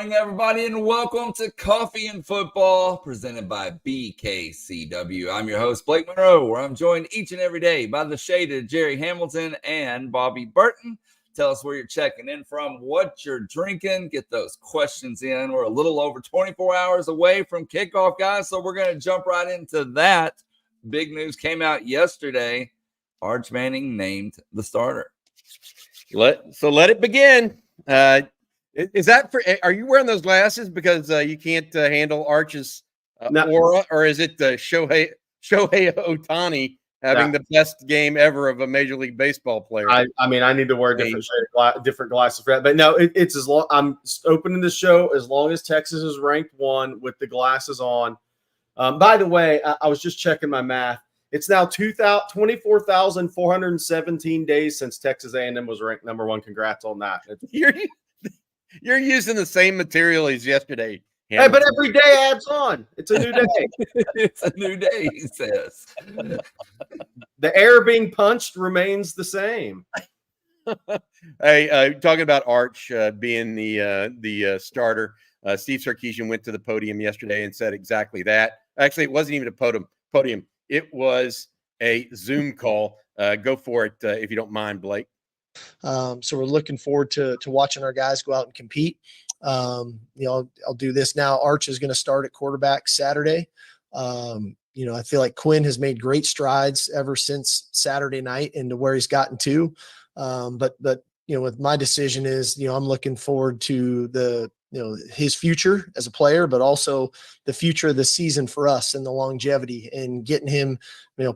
morning, everybody, and welcome to Coffee and Football, presented by Bkcw. I'm your host, Blake Monroe, where I'm joined each and every day by the shaded Jerry Hamilton and Bobby Burton. Tell us where you're checking in from, what you're drinking, get those questions in. We're a little over 24 hours away from kickoff, guys, so we're going to jump right into that. Big news came out yesterday. Arch Manning named the starter. Let it begin. Is that for? Are you wearing those glasses because you can't handle Arch's aura, or is it Shohei Otani having the best game ever of a Major League Baseball player? I mean, I need to wear different glasses for that. But no, it's as long. I'm opening the show as long as Texas is ranked 1 with the glasses on. By the way, I was just checking my math. It's now 24,417 days since Texas A&M was ranked number 1. Congrats on that. You're using the same material as yesterday. Hey, but every day adds on. It's a new day. It's a new day, he says. The air being punched remains the same. Hey, talking about Arch being the starter, Steve Sarkisian went to the podium yesterday and said exactly that. Actually, it wasn't even a podium. It was a Zoom call. Go for it if you don't mind, Blake. So we're looking forward to watching our guys go out and compete. I'll do this now. Arch is going to start at quarterback Saturday. I feel like Quinn has made great strides ever since Saturday night into where he's gotten to. But with my decision is, I'm looking forward to his future as a player, but also the future of the season for us and the longevity and getting him,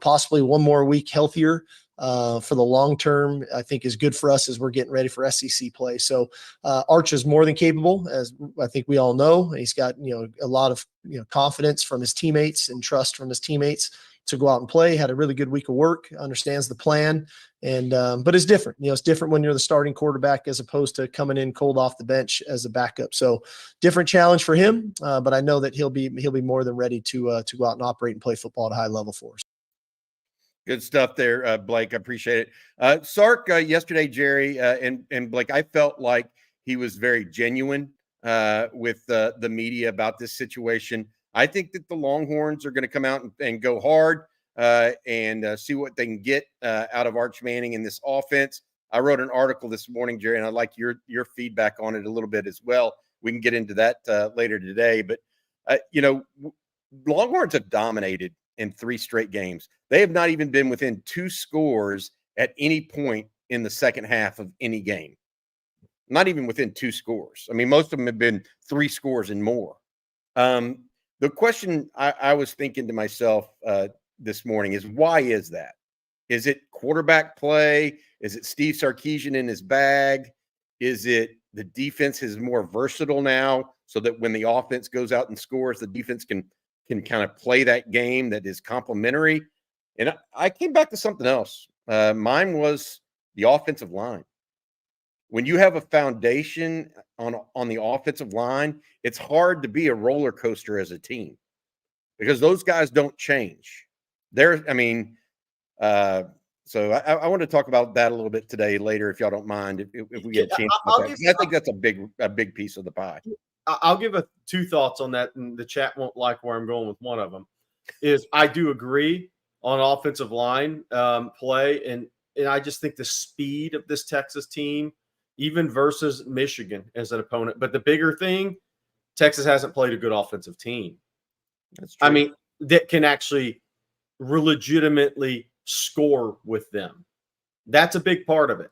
possibly one more week healthier for the long term, I think is good for us as we're getting ready for SEC play. So Arch is more than capable, as I think we all know. He's got, a lot of, confidence from his teammates and trust from his teammates to go out and play. Had a really good week of work, understands the plan. And, but it's different, it's different when you're the starting quarterback as opposed to coming in cold off the bench as a backup. So different challenge for him. But I know that he'll be more than ready to go out and operate and play football at a high level for us. Good stuff there, Blake. I appreciate it. Sark yesterday, Jerry and Blake, I felt like he was very genuine with the media about this situation. I think that the Longhorns are going to come out and go hard and see what they can get out of Arch Manning in this offense. I wrote an article this morning, Jerry, and I'd like your feedback on it a little bit as well. We can get into that later today. But, Longhorns have dominated in 3 straight games. They have not even been within 2 scores at any point in the second half of any game. Not even within 2 scores. I mean, most of them have been 3 scores and more. The question I was thinking to myself this morning is, why is that? Is it quarterback play? Is it Steve Sarkisian in his bag? Is it the defense is more versatile now so that when the offense goes out and scores, the defense can kind of play that game that is complementary? And I came back to something else. Mine was the offensive line. When you have a foundation on the offensive line, it's hard to be a roller coaster as a team because those guys don't change. So I want to talk about that a little bit today later, if y'all don't mind, if we get a chance. I think that's a big piece of the pie. I'll give 2 thoughts on that, and the chat won't like where I'm going with one of them. Is I do agree on offensive line play, and I just think the speed of this Texas team, even versus Michigan as an opponent. But the bigger thing, Texas hasn't played a good offensive team. That's true. I mean, that can actually legitimately score with them. That's a big part of it,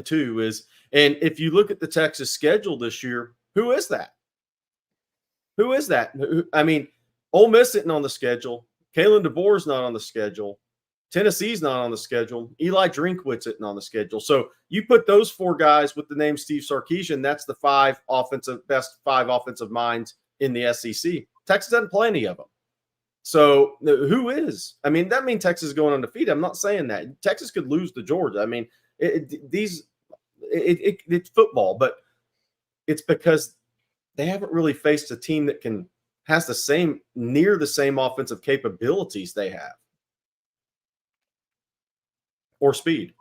too. And if you look at the Texas schedule this year, who is that? Who is that? I mean, Ole Miss isn't on the schedule. Kalen DeBoer's not on the schedule. Tennessee's not on the schedule. Eli Drinkwitz isn't on the schedule. So you put those 4 guys with the name Steve Sarkisian, that's the best 5 offensive minds in the SEC. Texas doesn't play any of them. So who is? I mean, that means Texas is going undefeated. I'm not saying that. Texas could lose to Georgia. I mean, it's football, but it's because they haven't really faced a team that has near the same offensive capabilities they have. Or speed.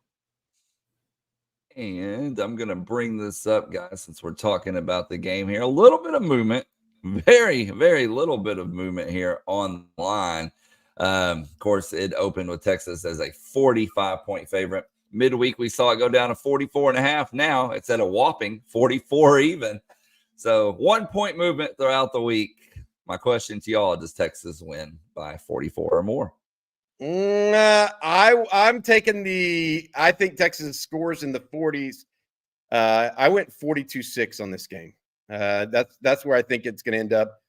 And I'm going to bring this up, guys, since we're talking about the game here. A little bit of movement, very, very little bit of movement here online. Of course, it opened with Texas as a 45-point favorite. Midweek, we saw it go down to 44.5. Now it's at a whopping 44 even. So 1 point movement throughout the week. My question to y'all, does Texas win by 44 or more? I'm taking I think Texas scores in the 40s. I went 42-6 on this game. That's where I think it's going to end up.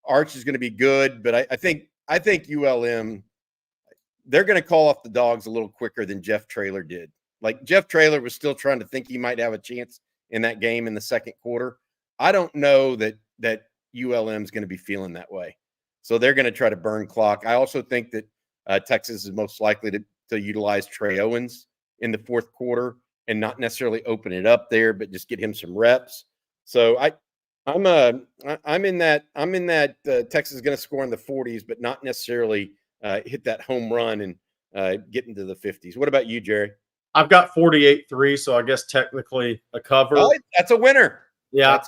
Arch is going to be good, but I think ULM, they're going to call off the dogs a little quicker than Jeff Traylor did. Like Jeff Traylor was still trying to think he might have a chance in that game in the second quarter. I don't know that ULM is going to be feeling that way. So they're going to try to burn clock. I also think that Texas is most likely to utilize Trey Owens in the fourth quarter and not necessarily open it up there, but just get him some reps. So I'm in that Texas is going to score in the 40s, but not necessarily hit that home run and get into the 50s. What about you, Jerry? I've got 48-3, so I guess technically a cover. Oh, that's a winner. Yeah,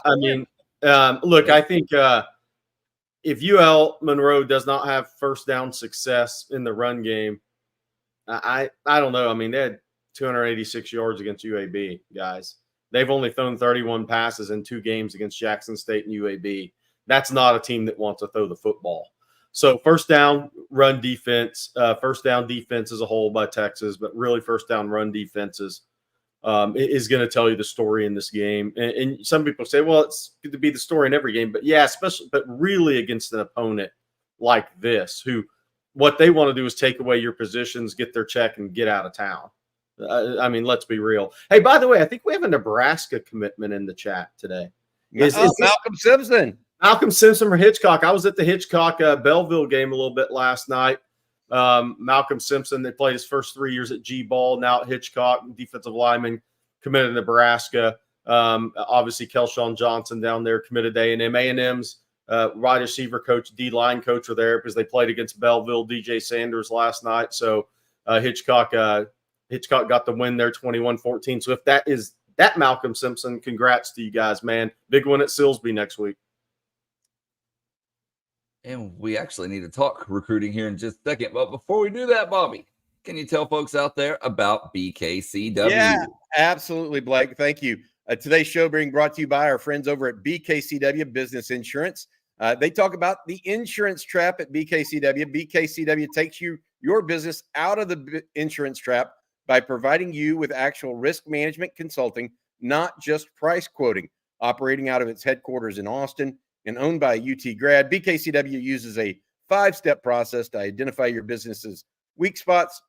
look, I think if UL Monroe does not have first down success in the run game, I don't know. I mean, they had 286 yards against UAB, guys. They've only thrown 31 passes in 2 games against Jackson State and UAB. That's not a team that wants to throw the football. So first down run defense, first down defense as a whole by Texas, but really first down run defenses is going to tell you the story in this game. And some people say, well, it's good to be the story in every game, but yeah, but really against an opponent like this, who what they want to do is take away your positions, get their check, and get out of town. I mean, let's be real. Hey, by the way, I think we have a Nebraska commitment in the chat today. Is Malcolm Simpson. Malcolm Simpson or Hitchcock. I was at the Hitchcock Belleville game a little bit last night. Malcolm Simpson, they played his first 3 years at G-Ball, now at Hitchcock, defensive lineman, committed to Nebraska. Obviously, Kelon Johnson down there committed to A&M. A&M's wide receiver coach, D-line coach were there because they played against Belleville, DJ Sanders last night. So Hitchcock got the win there, 21-14. So if that is that Malcolm Simpson, congrats to you guys, man. Big win at Silsbee next week. And we actually need to talk recruiting here in just a second. But before we do that, Bobby, can you tell folks out there about Bkcw? Yeah, absolutely, Blake. Thank you. Today's show being brought to you by our friends over at Bkcw Business Insurance. They talk about the insurance trap at Bkcw. Bkcw takes your business out of the insurance trap by providing you with actual risk management consulting, not just price quoting. Operating out of its headquarters in Austin and owned by a UT grad, Bkcw uses a 5-step process to identify your business's weak spots,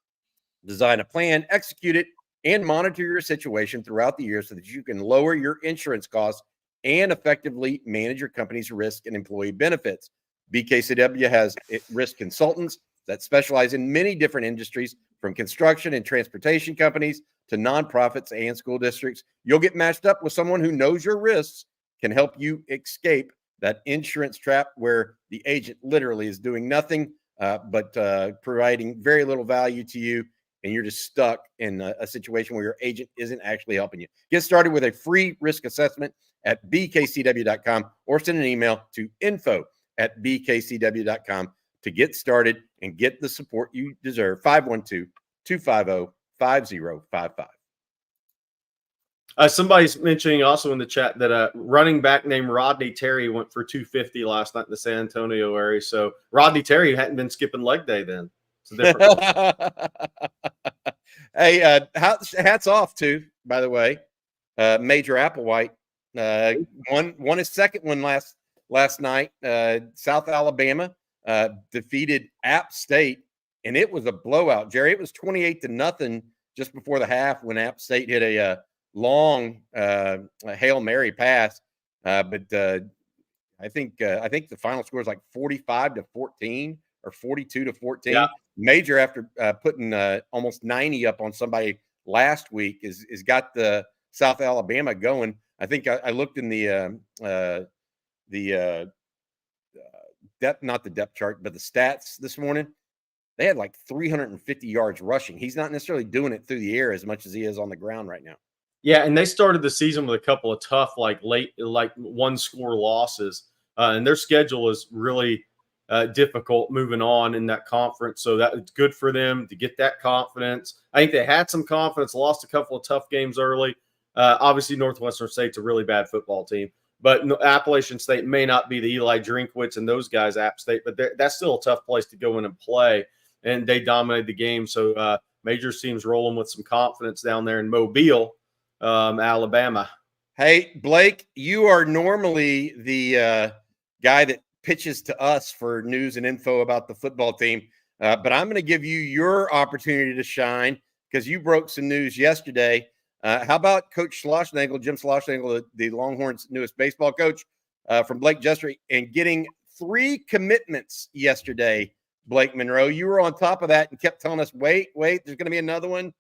design a plan, execute it, and monitor your situation throughout the year so that you can lower your insurance costs and effectively manage your company's risk and employee benefits. Bkcw has risk consultants that specialize in many different industries, from construction and transportation companies to nonprofits and school districts. You'll get matched up with someone who knows your risks, can help you escape that insurance trap where the agent literally is doing nothing but providing very little value to you, and you're just stuck in a situation where your agent isn't actually helping you. Get started with a free risk assessment at bkcw.com or send an email to info@bkcw.com to get started and get the support you deserve. 512-250-5055. Somebody's mentioning also in the chat that a running back named Rodney Terry went for 250 last night in the San Antonio area. So Rodney Terry hadn't been skipping leg day then. It's a different Hey, hats off to, by the way, Major Applewhite. Won his second one last night. South Alabama defeated App State, and it was a blowout. Jerry, it was 28-0 just before the half when App State hit a long Hail Mary pass. But I think the final score is like 45-14 or 42-14. Yeah. Major, after putting almost 90 up on somebody last week, is got the South Alabama going. I think I looked in the depth, not the depth chart, but the stats this morning. They had like 350 yards rushing. He's not necessarily doing it through the air as much as he is on the ground right now. Yeah, and they started the season with a couple of tough, like one-score losses, and their schedule is really difficult moving on in that conference. So that it's good for them to get that confidence. I think they had some confidence, lost a couple of tough games early. Obviously, Northwestern State's a really bad football team, but Appalachian State may not be the Eli Drinkwitz and those guys, App State, but that's still a tough place to go in and play, and they dominated the game. So Major team's rolling with some confidence down there in Mobile, Alabama. Hey, Blake, you are normally the guy that pitches to us for news and info about the football team, but I'm going to give you your opportunity to shine because you broke some news yesterday. How about Coach Schlossnagle, Jim Schlossnagle, the Longhorns' newest baseball coach, from Blake Justry, and getting 3 commitments yesterday? Blake Monroe, you were on top of that and kept telling us, wait, there's going to be another one.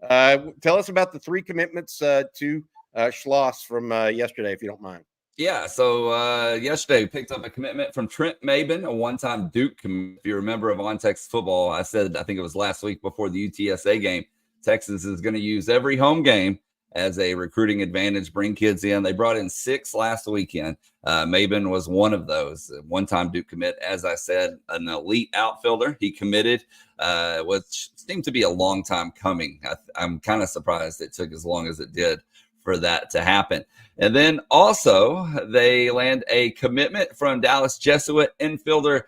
Tell us about the 3 commitments to Schloss from yesterday, if you don't mind. Yeah, so yesterday we picked up a commitment from Trent Maben, a one-time Duke commit. If you remember on Texas football, I think it was last week before the UTSA game, Texas is going to use every home game as a recruiting advantage, bring kids in. They brought in 6 last weekend. Maben was one of those, one-time Duke commit. As I said, an elite outfielder. He committed, which seemed to be a long time coming. I'm kind of surprised it took as long as it did for that to happen. And then also they land a commitment from Dallas Jesuit infielder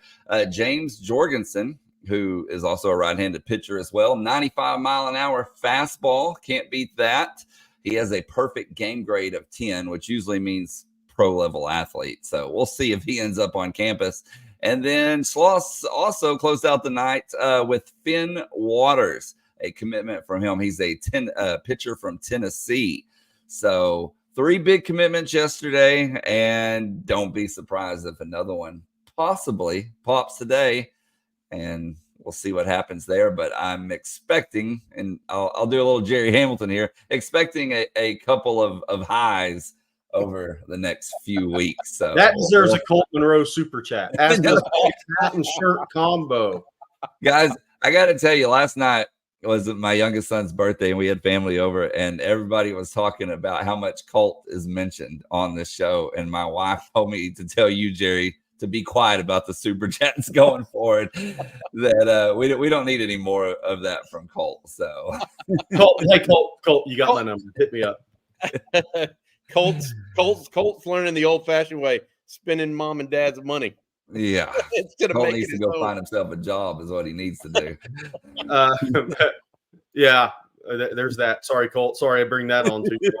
James Jorgensen, who is also a right-handed pitcher as well. 95-mile-an-hour fastball. Can't beat that. He has a perfect game grade of 10, which usually means pro-level athlete. So we'll see if he ends up on campus. And then Schloss also closed out the night with Finn Waters, a commitment from him. He's a pitcher from Tennessee. So 3 big commitments yesterday, and don't be surprised if another one possibly pops today, and we'll see what happens there. But I'm expecting, and I'll do a little Jerry Hamilton here, expecting a couple of highs over the next few weeks. So that deserves a Colt Munroe super chat. As does hat and shirt combo. Guys, I got to tell you, last night was my youngest son's birthday, and we had family over, and everybody was talking about how much Colt is mentioned on this show. And my wife told me to tell you, Jerry, to be quiet about the super chats going forward. That we don't need any more of that from Colt. So, Colt, you got my number. Hit me up. Colt's learning the old-fashioned way, spending mom and dad's money. Yeah, Colt needs to go find himself a job, is what he needs to do. Yeah, there's that. Sorry, Colt. Sorry, I bring that on to you.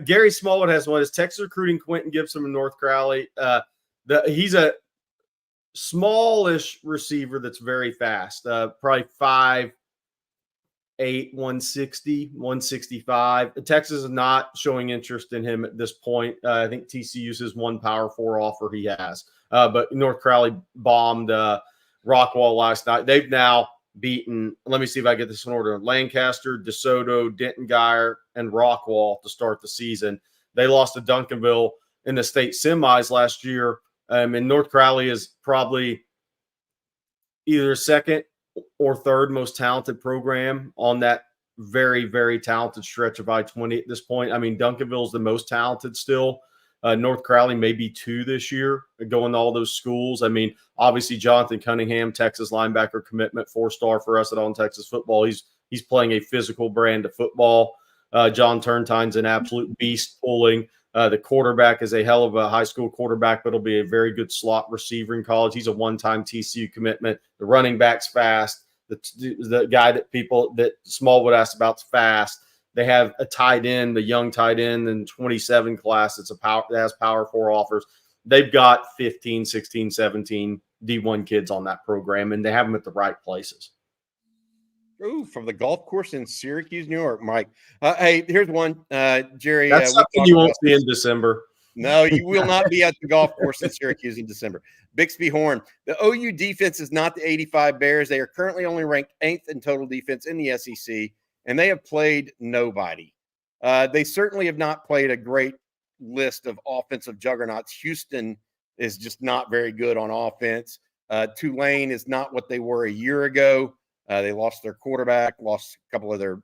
Gary Smallwood has one. Is Texas recruiting Quentin Gibson from North Crowley? He's a smallish receiver that's very fast. Probably 5'8", 160, 165. Texas is not showing interest in him at this point. I think TCU's his one Power 4 offer he has. But North Crowley bombed Rockwall last night. They've now beaten, let me see if I get this in order, Lancaster, DeSoto, Denton Guyer, and Rockwall to start the season. They lost to Duncanville in the state semis last year. And North Crowley is probably either second or third most talented program on that very, very talented stretch of I-20 at this point. I mean, Duncanville's the most talented still. North Crowley may be 2 this year, going to all those schools. I mean, obviously Jonathan Cunningham, Texas linebacker commitment, 4-star for us at On Texas Football. He's playing a physical brand of football. John Turntine's an absolute beast pulling. The quarterback is a hell of a high school quarterback, but he'll be a very good slot receiver in college. He's a one-time TCU commitment. The running back's fast. The guy that Smallwood asked about's fast. They have a tight end, the young tight end in 27 class. That has Power 4 offers. They've got 15, 16, 17 D1 kids on that program, and they have them at the right places. Ooh, from the golf course in Syracuse, New York, Mike. Hey, here's one, Jerry. That's something you won't see in December. No, you will not be at the golf course in Syracuse in December. Bixby Horn. The OU defense is not the 85 Bears. They are currently only ranked 8th in total defense in the SEC, and they have played nobody. They certainly have not played a great list of offensive juggernauts. Houston is just not very good on offense. Tulane is not what they were a year ago. They lost their quarterback, lost a couple of their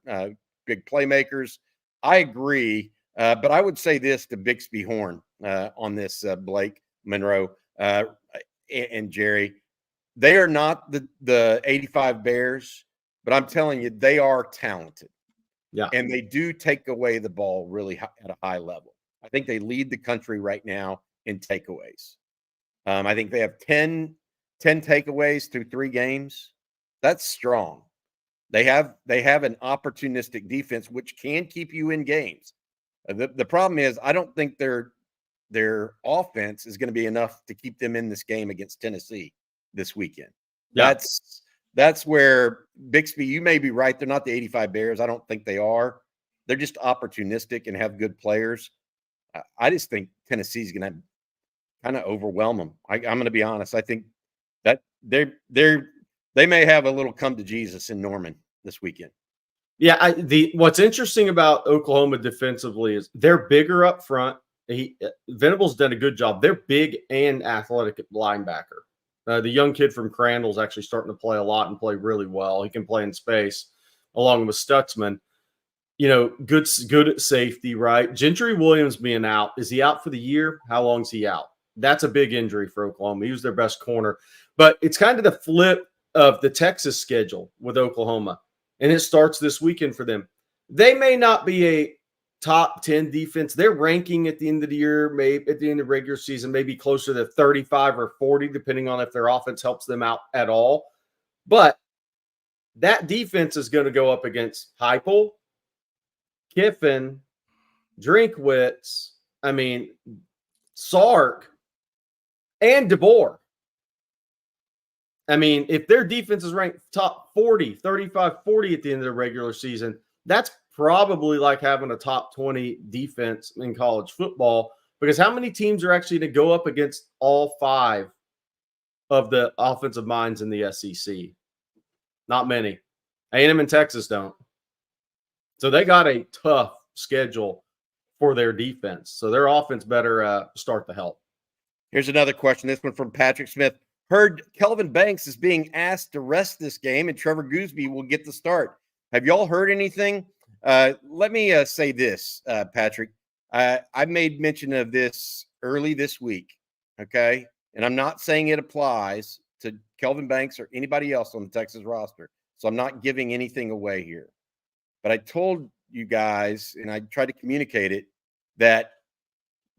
big playmakers. I agree. But I would say this to Bixby Horn on this, Blake, Monroe, and Jerry. They are not the 85 Bears, but I'm telling you, they are talented. Yeah. And they do take away the ball really at a high level. I think they lead the country right now in takeaways. I think they have 10 takeaways through 3 games. That's strong. They have an opportunistic defense, which can keep you in games. The problem is I don't think their offense is going to be enough to keep them in this game against Tennessee this weekend. Yeah. That's where Bixby, you may be right. They're not the 85 Bears. I don't think they are. They're just opportunistic and have good players. I just think Tennessee's going to kind of overwhelm them. I'm going to be honest. I think that they may have a little come to Jesus in Norman this weekend. Yeah, what's interesting about Oklahoma defensively is they're bigger up front. Venable's done a good job. They're big and athletic linebacker. The young kid from Crandall's actually starting to play a lot and play really well. He can play in space along with Stutzman. Good at safety, right? Gentry Williams being out. Is he out for the year? How long is he out? That's a big injury for Oklahoma. He was their best corner. But it's kind of the flip of the Texas schedule with Oklahoma. And it starts this weekend for them. They may not be a top 10 defense. They're ranking at the end of the year, maybe at the end of regular season, maybe closer to 35 or 40, depending on if their offense helps them out at all. But that defense is going to go up against Heupel, Kiffin, Drinkwitz, Sark, and DeBoer. If their defense is ranked top 40, 35, 40 at the end of the regular season, that's probably like having a top 20 defense in college football, because how many teams are actually going to go up against all 5 of the offensive minds in the SEC? Not many. A&M and Texas don't. So they got a tough schedule for their defense. So their offense better start to help. Here's another question. This one from Patrick Smith. Heard Kelvin Banks is being asked to rest this game and Trevor Gooseby will get the start. Have y'all heard anything? Let me say this, Patrick. I made mention of this early this week, okay? And I'm not saying it applies to Kelvin Banks or anybody else on the Texas roster. So I'm not giving anything away here. But I told you guys, and I tried to communicate it, that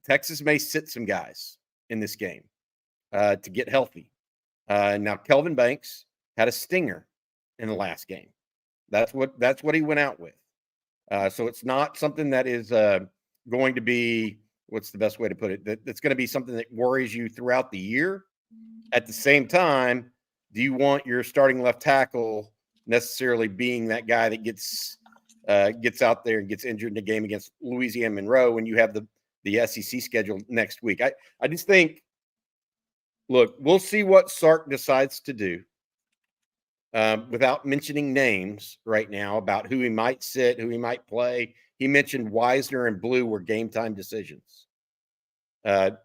Texas may sit some guys in this game to get healthy. Now, Kelvin Banks had a stinger in the last game. That's what he went out with. So it's not something that is going to be, what's the best way to put it? That's going to be something that worries you throughout the year. At the same time, do you want your starting left tackle necessarily being that guy that gets out there and gets injured in a game against Louisiana Monroe when you have the SEC schedule next week? I just think, look, we'll see what Sark decides to do without mentioning names right now about who he might sit, who he might play. He mentioned Wisner and Blue were game time decisions. How'd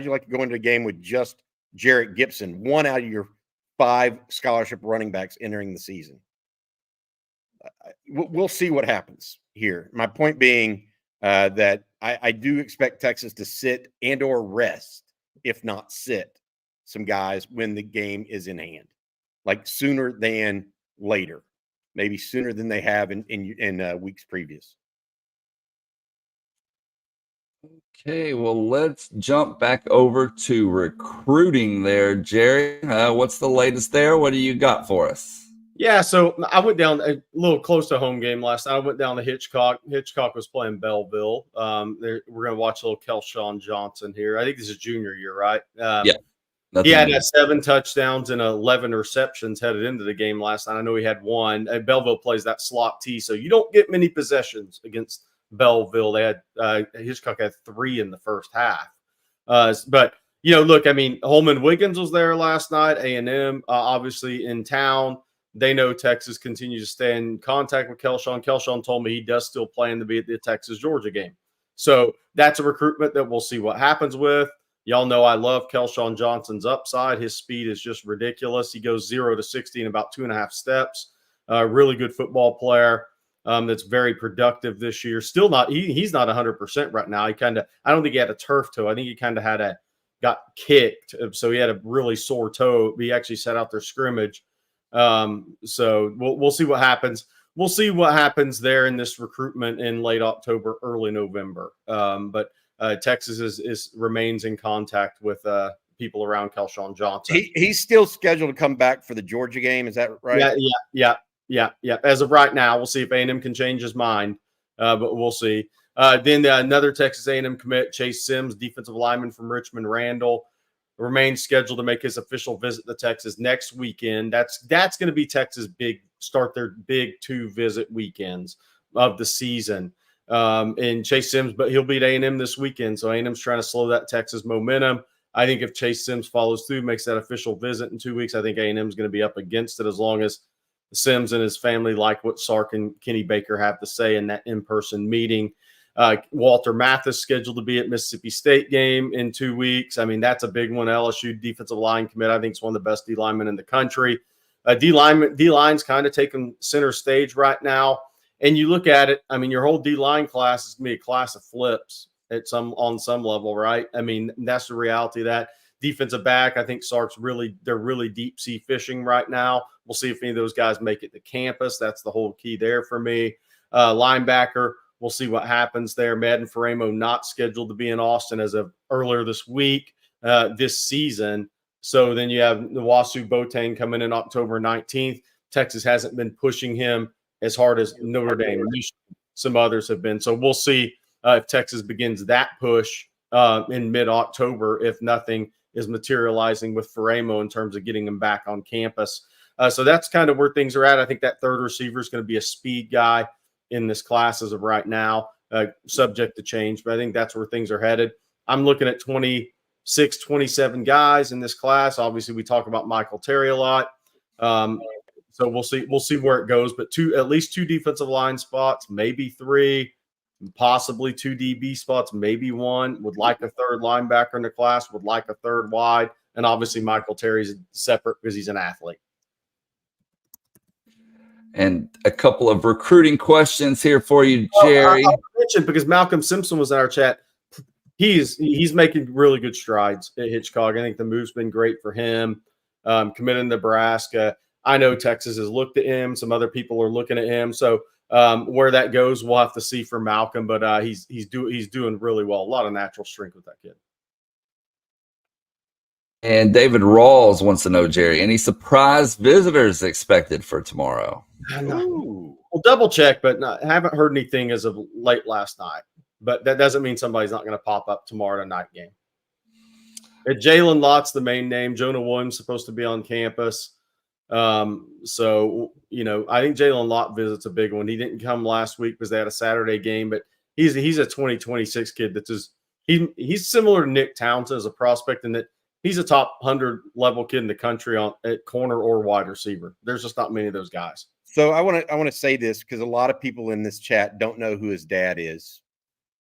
you like to go into a game with just Jarrett Gibson, one out of your 5 scholarship running backs entering the season? We'll see what happens here. My point being that I do expect Texas to sit and or rest, if not sit, some guys when the game is in hand, like sooner than later, maybe sooner than they have in weeks previous. Okay, well, let's jump back over to recruiting there, Jerry. What's the latest there? What do you got for us? Yeah, so I went down a little close to home game last night. I went down to Hitchcock. Hitchcock was playing Belleville. We're going to watch a little Kelon Johnson here. I think this is junior year, right? Yeah. He had 7 touchdowns and 11 receptions headed into the game last night. I know he had 1. Belleville plays that slot T, so you don't get many possessions against Belleville. They had Hitchcock had 3 in the first half. But look, Holman Wiggins was there last night. A&M obviously in town. They know Texas continues to stay in contact with Kelon. Kelon told me he does still plan to be at the Texas-Georgia game. So that's a recruitment that we'll see what happens with. Y'all know I love Kelon Johnson's upside. His speed is just ridiculous. He goes 0 to 60 in about 2.5 steps. Really good football player. that's very productive this year. Still not, he's not 100% right now. I don't think he had a turf toe. I think he kind of got kicked. So he had a really sore toe. He actually sat out their scrimmage. So we'll see what happens. We'll see what happens there in this recruitment in late October, early November. But Texas remains in contact with people around Kelon Johnson. He's still scheduled to come back for the Georgia game. Is that right? Yeah. As of right now, we'll see if A&M can change his mind, but we'll see. Then another Texas A&M commit, Chase Sims, defensive lineman from Richmond Randall, remains scheduled to make his official visit to Texas next weekend. That's going to be Texas' start their big 2 visit weekends of the season. And Chase Sims, but he'll beat A&M this weekend. So A&M's trying to slow that Texas momentum. I think if Chase Sims follows through, makes that official visit in 2 weeks, I think A&M's going to be up against it as long as Sims and his family like what Sark and Kenny Baker have to say in that in-person meeting. Walter Mathis scheduled to be at Mississippi State game in 2 weeks. I mean, that's a big one. LSU defensive line commit. I think it's one of the best D linemen in the country. D line's kind of taking center stage right now. And you look at it, I mean, your whole D line class is going to be a class of flips on some level, right? I mean, that's the reality of that. Defensive back, I think Sark's they're really deep sea fishing right now. We'll see if any of those guys make it to campus. That's the whole key there for me. Linebacker, we'll see what happens there. Madden Faramo not scheduled to be in Austin as of earlier this week, this season. So then you have Nwasu Boateng coming in October 19th. Texas hasn't been pushing him as hard as Notre Dame, some others have been. So we'll see if Texas begins that push in mid-October, if nothing is materializing with Faramo in terms of getting him back on campus. So that's kind of where things are at. I think that third receiver is going to be a speed guy in this class as of right now, subject to change. But I think that's where things are headed. I'm looking at 26, 27 guys in this class. Obviously, we talk about Michael Terry a lot. So we'll see where it goes. But at least 2 defensive line spots, maybe 3, possibly 2 DB spots, maybe 1. Would like a third linebacker in the class, would like a third wide. And obviously Michael Terry's separate because he's an athlete. And a couple of recruiting questions here for you, Jerry. I'll mention, because Malcolm Simpson was in our chat. He's making really good strides at Hitchcock. I think the move's been great for him. Committed to Nebraska. I know Texas has looked at him. Some other people are looking at him. So where that goes, we'll have to see for Malcolm. But he's doing really well. A lot of natural strength with that kid. And David Rawls wants to know, Jerry, any surprise visitors expected for tomorrow? We'll double check, but I haven't heard anything as of late last night. But that doesn't mean somebody's not going to pop up tomorrow night game. Jalen Lott's the main name. Jonah Williams supposed to be on campus. So, I think Jalen Lott visit's a big one. He didn't come last week because they had a Saturday game, but he's a 2026 kid he's similar to Nick Townsend as a prospect in that he's a top 100 level kid in the country at corner or wide receiver. There's just not many of those guys. So I want to say this because a lot of people in this chat don't know who his dad is.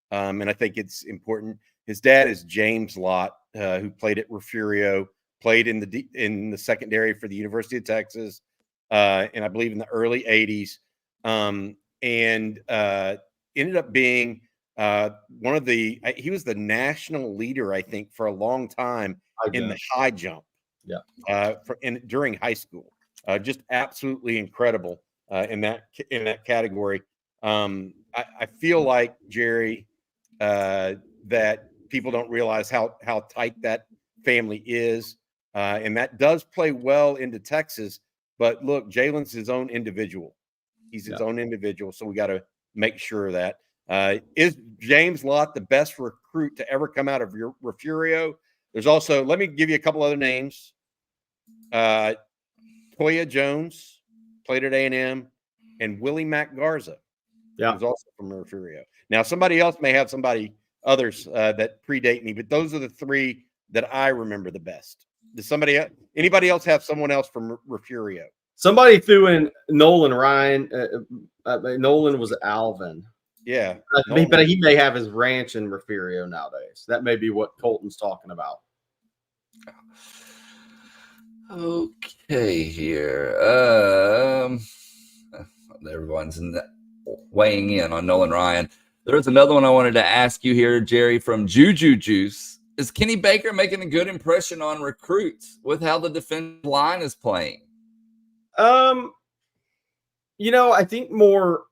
And I think it's important. His dad is James Lott, who played at Refugio, played in the secondary for the University of Texas, and I believe in the early 80s, and ended up being he was the national leader, I think, for a long time in the high jump. Yeah. During high school, just absolutely incredible in that category. I feel like, Jerry, that people don't realize how tight that family is. And that does play well into Texas. But look, Jalen's his own individual. He's his own individual. So we got to make sure of that. Is James Lott the best recruit to ever come out of Refugio? There's also, let me give you a couple other names. Toya Jones played at A&M, and Willie Mack Garza. Yeah. Who's also from Refugio. Now, somebody else may have others that predate me, but those are the 3 that I remember the best. Does anybody else have someone else from Refugio? Somebody threw in Nolan Ryan. Nolan was Alvin. Yeah. But he may have his ranch in Refugio nowadays. That may be what Colton's talking about. Okay, here. Everyone's weighing in on Nolan Ryan. There's another one I wanted to ask you here, Jerry, from Juju Juice. Is Kenny Baker making a good impression on recruits with how the defensive line is playing? I think more,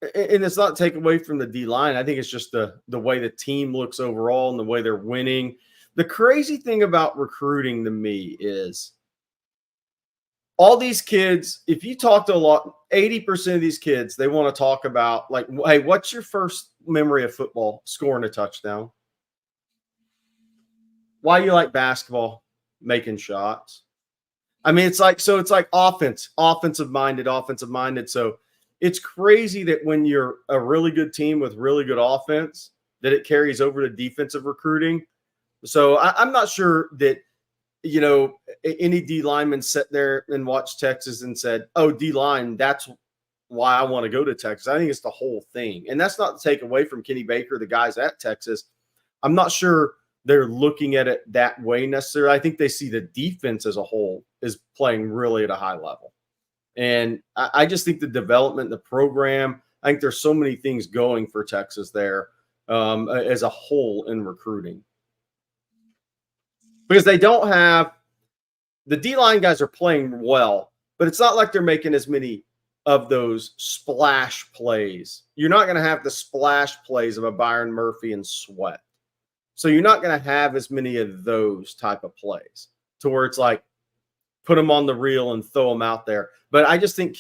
and it's not take away from the D line. I think it's just the way the team looks overall and the way they're winning. The crazy thing about recruiting to me is all these kids, if you talk to 80% of these kids, they want to talk about, like, hey, what's your first memory of football? Scoring a touchdown. Why you like basketball? Making shots. I mean, it's like offensive minded. So it's crazy that when you're a really good team with really good offense, that it carries over to defensive recruiting. So I'm not sure that, any D lineman sat there and watched Texas and said, oh, D line, that's why I want to go to Texas. I think it's the whole thing. And that's not to take away from Kenny Baker, the guys at Texas. I'm not sure they're looking at it that way necessarily. I think they see the defense as a whole is playing really at a high level. And I just think the development, the program, I think there's so many things going for Texas there as a whole in recruiting. Because they don't have – the D-line guys are playing well, but it's not like they're making as many of those splash plays. You're not going to have the splash plays of a Byron Murphy and Sweat. So you're not going to have as many of those type of plays to where it's like put them on the reel and throw them out there. But I just think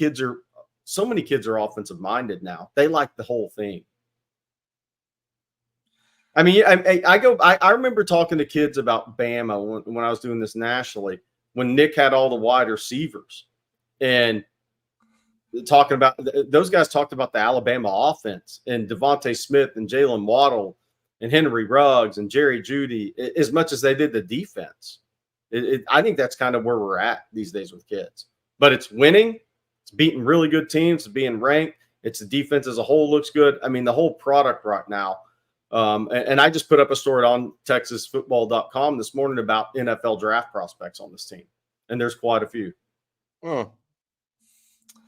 so many kids are offensive minded now. They like the whole thing. I mean, I remember talking to kids about Bama when I was doing this nationally, when Nick had all the wide receivers and talking about those guys talked about the Alabama offense and Devontae Smith and Jalen Waddle and Henry Ruggs and Jerry Jeudy as much as they did the defense. I think that's kind of where we're at these days with kids. But it's winning. It's beating really good teams. It's being ranked. It's the defense as a whole looks good. I mean, the whole product right now. And I just put up a story on TexasFootball.com this morning about NFL draft prospects on this team. And there's quite a few. Oh.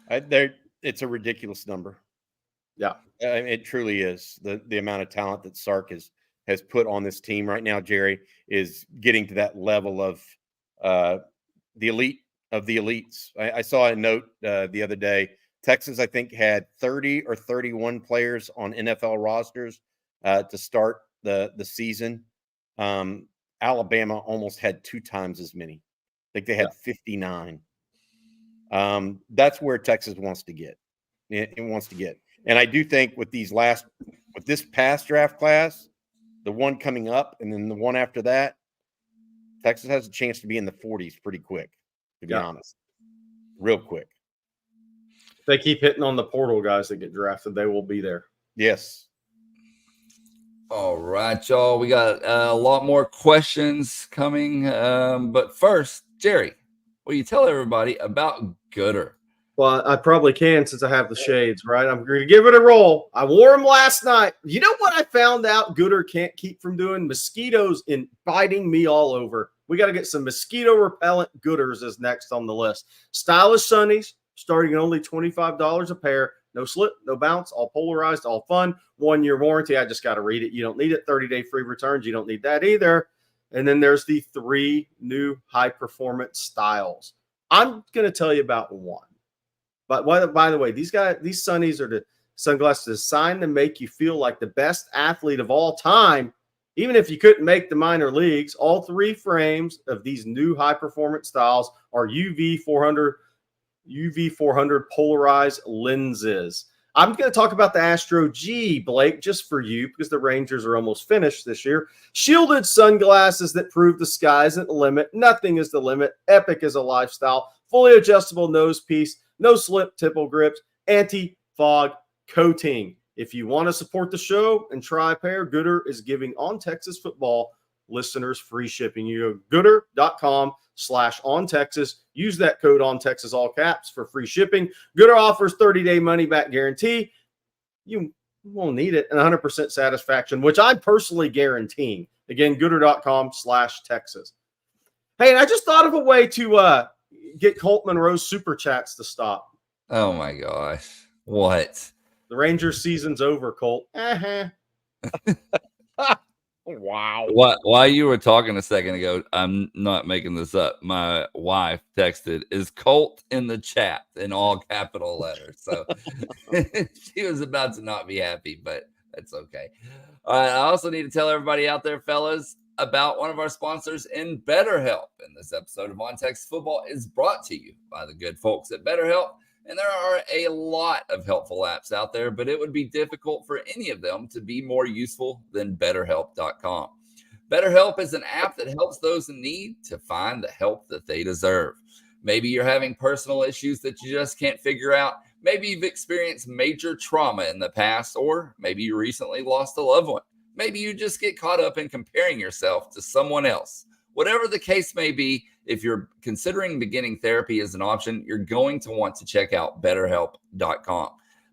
It's a ridiculous number. Yeah. It truly is. The amount of talent that Sark has put on this team right now, Jerry, is getting to that level of the elite of the elites. I saw a note the other day. Texas, I think, had 30 or 31 players on NFL rosters to start the season. Alabama almost had 2 times as many. I think they had 59. That's where Texas wants to get. It wants to get. And I do think with this past draft class, the one coming up and then the one after that, Texas has a chance to be in the 40s pretty quick, to be honest. Real quick. If they keep hitting on the portal guys that get drafted, they will be there. Yes. All right, y'all. We got a lot more questions coming. But first, Jerry, will you tell everybody about Goodr? Well, I probably can since I have the shades, right? I'm going to give it a roll. I wore them last night. You know what I found out Goodr can't keep from doing? Mosquitoes biting me all over. We got to get some mosquito repellent Goodrs is next on the list. Stylish sunnies starting at only $25 a pair. No slip, no bounce, all polarized, all fun. 1-year warranty. I just got to read it. You don't need it. 30-day free returns. You don't need that either. And then there's the 3 new high-performance styles. I'm going to tell you about one. But by the way, these sunnies are the sunglasses designed to make you feel like the best athlete of all time, even if you couldn't make the minor leagues. All 3 frames of these new high-performance styles are UV 400 polarized lenses. I'm going to talk about the Astro G, Blake, just for you, because the Rangers are almost finished this year. Shielded sunglasses that prove the sky isn't the limit. Nothing is the limit. Epic is a lifestyle. Fully adjustable nose piece. No slip tipple grips. Anti-fog coating. If you want to support the show and try a pair, Goodr is giving On Texas Football listeners free shipping. You go Goodr.com/OnTexas. Use that code OnTexas, all caps, for free shipping. Goodr offers 30-day money-back guarantee. You won't need it, and 100% satisfaction, which I'm personally guaranteeing. Again, Goodr.com/Texas. Hey, and I just thought of a way to get Colt Munroe's super chats to stop. Oh my gosh. What? The Rangers season's over, Colt. Wow. While you were talking a second ago, I'm not making this up. My wife texted, "Is Colt in the chat?" in all capital letters. So she was about to not be happy, but that's okay. All right. I also need to tell everybody out there, fellas, about one of our sponsors in Betterhelp. And this episode of On Texas Football is brought to you by the good folks at Betterhelp. And there are a lot of helpful apps out there, but it would be difficult for any of them to be more useful than BetterHelp.com. BetterHelp is an app that helps those in need to find the help that they deserve. Maybe you're having personal issues that you just can't figure out. Maybe you've experienced major trauma in the past, or maybe you recently lost a loved one. Maybe you just get caught up in comparing yourself to someone else. Whatever the case may be, if you're considering beginning therapy as an option, you're going to want to check out BetterHelp.com.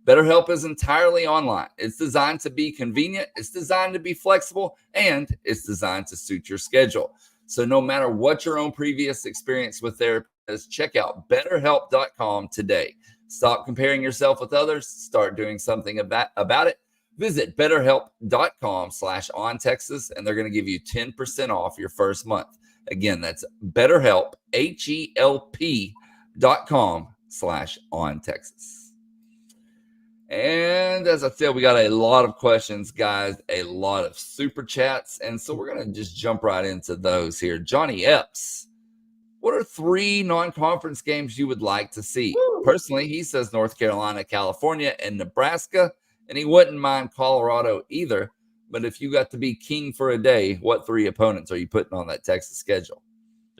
BetterHelp is entirely online. It's designed to be convenient, it's designed to be flexible, and it's designed to suit your schedule. So no matter what your own previous experience with therapy is, check out BetterHelp.com today. Stop comparing yourself with others. Start doing something about it. Visit BetterHelp.com/OnTexas, and they're going to give you 10% off your first month. Again, that's BetterHelp, HELP.com/OnTexas. And as I said, we got a lot of questions, guys, a lot of super chats. And so we're going to just jump right into those here. Johnny Epps, what are 3 non-conference games you would like to see? Personally, he says North Carolina, California, and Nebraska. And he wouldn't mind Colorado either. But if you got to be king for a day, what 3 opponents are you putting on that Texas schedule?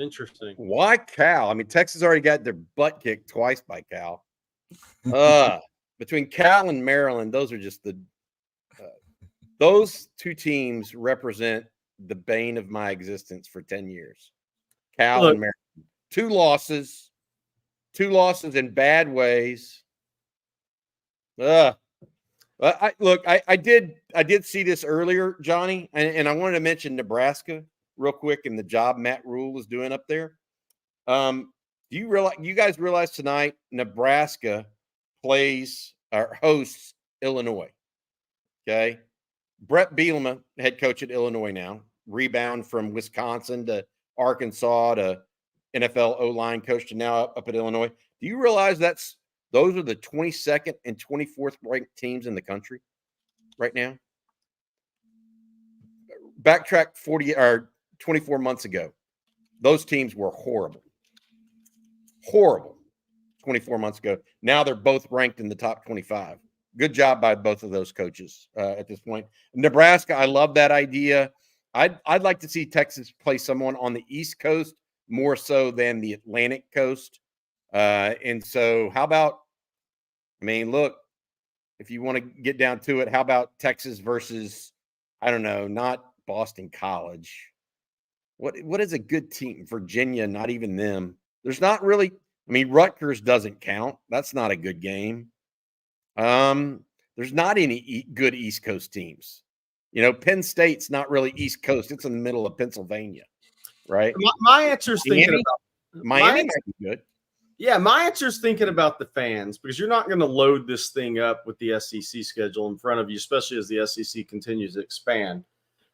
Interesting. Why Cal? I mean, Texas already got their butt kicked twice by Cal. Between Cal and Maryland, those are just those 2 teams represent the bane of my existence for 10 years. Cal and Maryland. 2 losses in bad ways. I did see this earlier, Johnny, and I wanted to mention Nebraska real quick and the job Matt Rule is doing up there. Do you guys realize tonight Nebraska plays or hosts Illinois? Okay. Brett Bielema, head coach at Illinois now, rebound from Wisconsin to Arkansas to NFL O-line coach to now up at Illinois. Do you realize those are the 22nd and 24th ranked teams in the country right now? Backtrack 40 or 24 months ago. Those teams were horrible. 24 months ago. Now they're both ranked in the top 25. Good job by both of those coaches at this point. Nebraska, I love that idea. I'd like to see Texas play someone on the East Coast more so than the Atlantic Coast. And so how about, I mean, look, if you want to get down to it, how about Texas versus, I don't know, not Boston College? What is a good team? Virginia, not even them. There's not really, I mean, Rutgers doesn't count. That's not a good game. There's not any good East Coast teams. You know, Penn State's not really East Coast. It's in the middle of Pennsylvania, right? My answer's thinking about Miami might be good. Yeah, my answer's thinking about the fans, because you're not going to load this thing up with the SEC schedule in front of you, especially as the SEC continues to expand.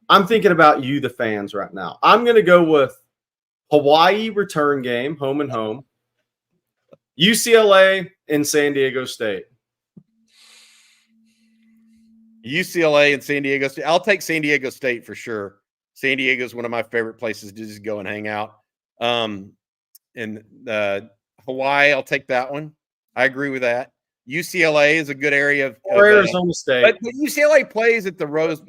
I'm thinking about you, the fans, right now. I'm going to go with Hawaii return game, home and home, UCLA and San Diego State. UCLA and San Diego State. I'll take San Diego State for sure. San Diego is one of my favorite places to just go and hang out. And Hawaii, I'll take that one. I agree with that. UCLA is a good area or Arizona State. But UCLA plays at the Rose.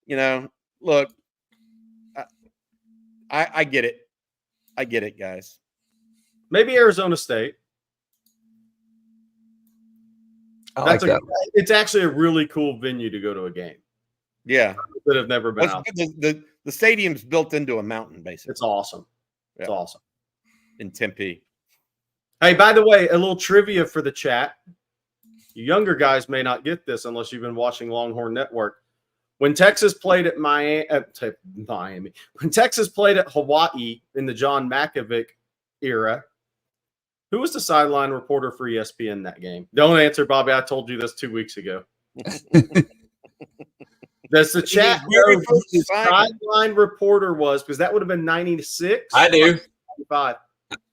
You know, look, I get it. I get it, guys. Maybe Arizona State. It's actually a really cool venue to go to a game. Yeah. That have never been out. The stadium's built into a mountain, basically. It's awesome. It's awesome. In Tempe. Hey, by the way, a little trivia for the chat. You younger guys may not get this unless you've been watching Longhorn Network. When Texas played at Miami, when Texas played at Hawaii in the John Malkovich era, Who was the sideline reporter for ESPN that game? Don't answer, Bobby. I told you this 2 weeks ago. Does the chat know who the sideline reporter was? Because that would have been 96. I do. 95.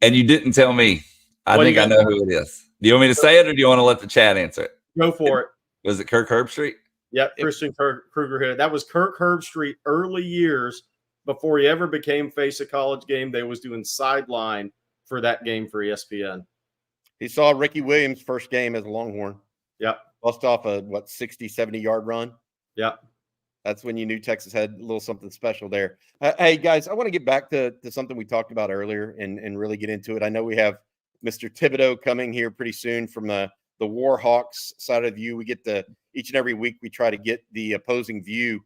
And you didn't tell me. I Well, think you I know who it is. Do you want me to say it, or do you want to let the chat answer it? Go for it. Was it Kirk Herbstreit? Yep, Christian Kruger hit it. That was Kirk Herbstreit early years before he ever became face of College Game. They was doing sideline for that game for ESPN. He saw Ricky Williams' first game as a Longhorn. Yep. Bust off a, 60, 70-yard run. Yep. That's when you knew Texas had a little something special there. Hey, guys, I want to get back to something we talked about earlier and really get into it. I know we have Mr. Thibodeau coming here pretty soon from the Warhawks side of the view. We get each and every week we try to get the opposing view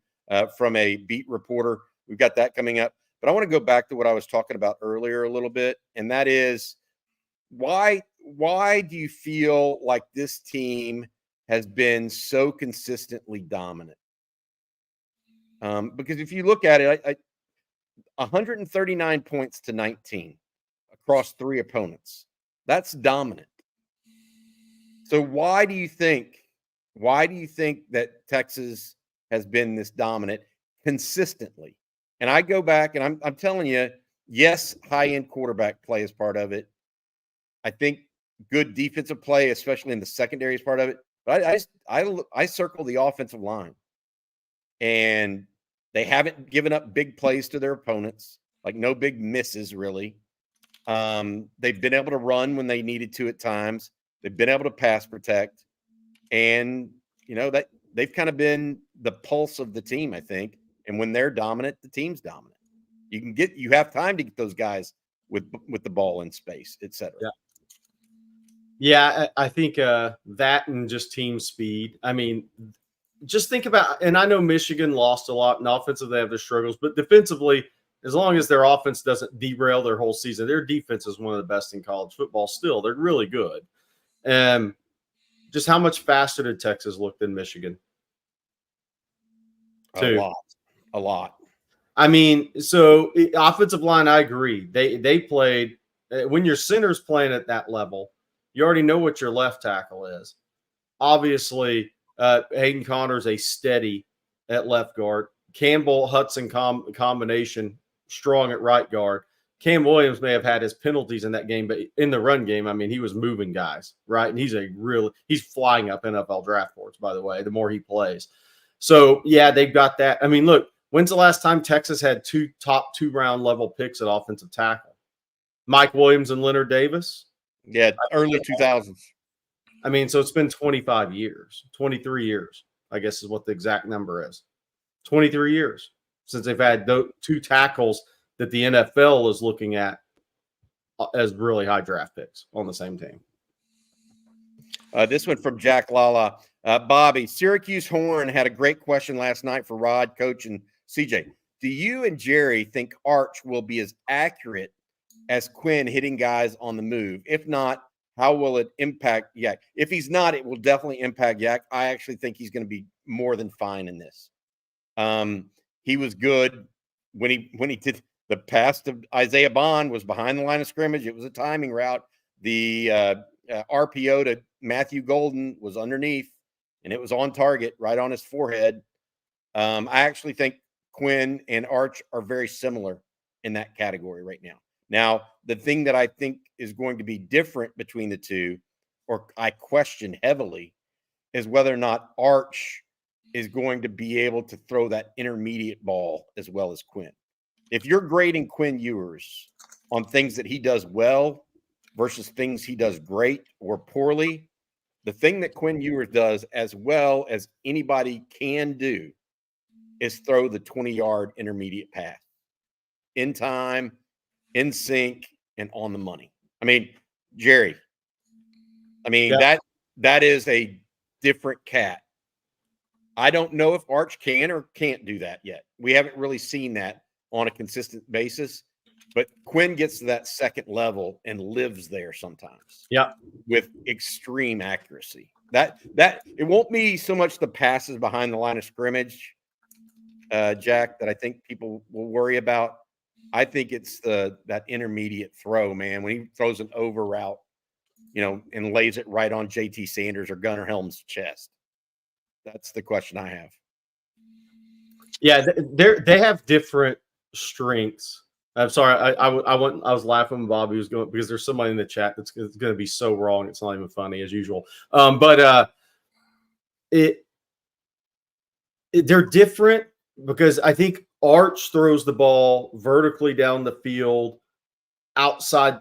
from a beat reporter. We've got that coming up. But I want to go back to what I was talking about earlier a little bit, and that is why do you feel like this team has been so consistently dominant? Because if you look at it, 139 points to 19 across 3 opponents. That's dominant. So why do you think that Texas has been this dominant consistently? And I go back and I'm telling you, yes, high-end quarterback play is part of it. I think good defensive play, especially in the secondary, is part of it. But I circle the offensive line, and they haven't given up big plays to their opponents, like no big misses really. They've been able to run when they needed to at times. They've been able to pass protect, and that they've kind of been the pulse of the team, I think. And when they're dominant, the team's dominant. You have time to get those guys with the ball in space, etc. Yeah, I think that and just team speed. I mean, just think about, and I know Michigan lost a lot, and offensively they have their struggles, but defensively, as long as their offense doesn't derail their whole season, their defense is one of the best in college football still. They're really good. And just how much faster did Texas look than Michigan? A lot. I mean, so offensive line, I agree. They played when your center's playing at that level, you already know what your left tackle is. Obviously, Hayden Connor's a steady at left guard. Campbell Hudson combination strong at right guard. Cam Williams may have had his penalties in that game, but in the run game, I mean, he was moving guys, right? And he's flying up NFL draft boards, by the way, the more he plays. So, yeah, they've got that. I mean, look, when's the last time Texas had 2 top 2-round level picks at offensive tackle? Mike Williams and Leonard Davis? Yeah, early 2000s. I mean, so it's been 25 years, 23 years, I guess is what the exact number is. 23 years since they've had 2 tackles that the NFL is looking at as really high draft picks on the same team. This one from Jack Lala. Bobby, Syracuse Horn had a great question last night for Rod, Coach, and CJ. Do you and Jerry think Arch will be as accurate as Quinn hitting guys on the move? If not, how will it impact Yak? If he's not, it will definitely impact Yak. I actually think he's going to be more than fine in this. He was good when he did the pass to Isaiah Bond was behind the line of scrimmage. It was a timing route. The RPO to Matthew Golden was underneath, and it was on target, right on his forehead. I actually think Quinn and Arch are very similar in that category right now. Now, the thing that I think is going to be different between the two, or I question heavily, is whether or not Arch is going to be able to throw that intermediate ball as well as Quinn. If you're grading Quinn Ewers on things that he does well versus things he does great or poorly, the thing that Quinn Ewers does as well as anybody can do is throw the 20-yard intermediate pass in time, in sync, and on the money. I mean, Jerry, that is a different cat. I don't know if Arch can or can't do that yet. We haven't really seen that on a consistent basis, but Quinn gets to that second level and lives there sometimes. Yeah, with extreme accuracy. That it won't be so much the passes behind the line of scrimmage, Jack, that I think people will worry about. I think it's that intermediate throw, man. When he throws an over route and lays it right on JT Sanders or Gunnar Helm's chest? That's the question I have. Yeah, they have different strengths. I'm sorry, I was laughing when Bobby was going because there's somebody in the chat that's going to be so wrong it's not even funny as usual. But they're different because I think Arch throws the ball vertically down the field outside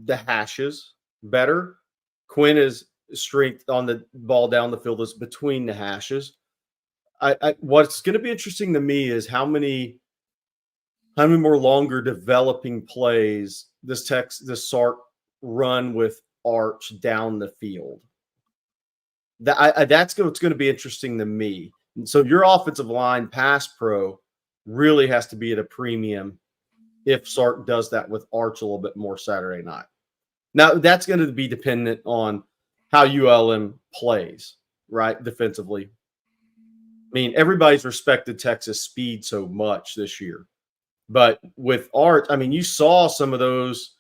the hashes better. Quinn is strength on the ball down the field is between the hashes. What's going to be interesting to me is how many more longer developing plays this Sark run with Arch down the field. That's what's going to be interesting to me. And so your offensive line pass pro really has to be at a premium if Sark does that with Arch a little bit more Saturday night. Now, that's going to be dependent on how ULM plays, right, defensively. I mean, everybody's respected Texas speed so much this year. But with Arch, I mean, you saw some of those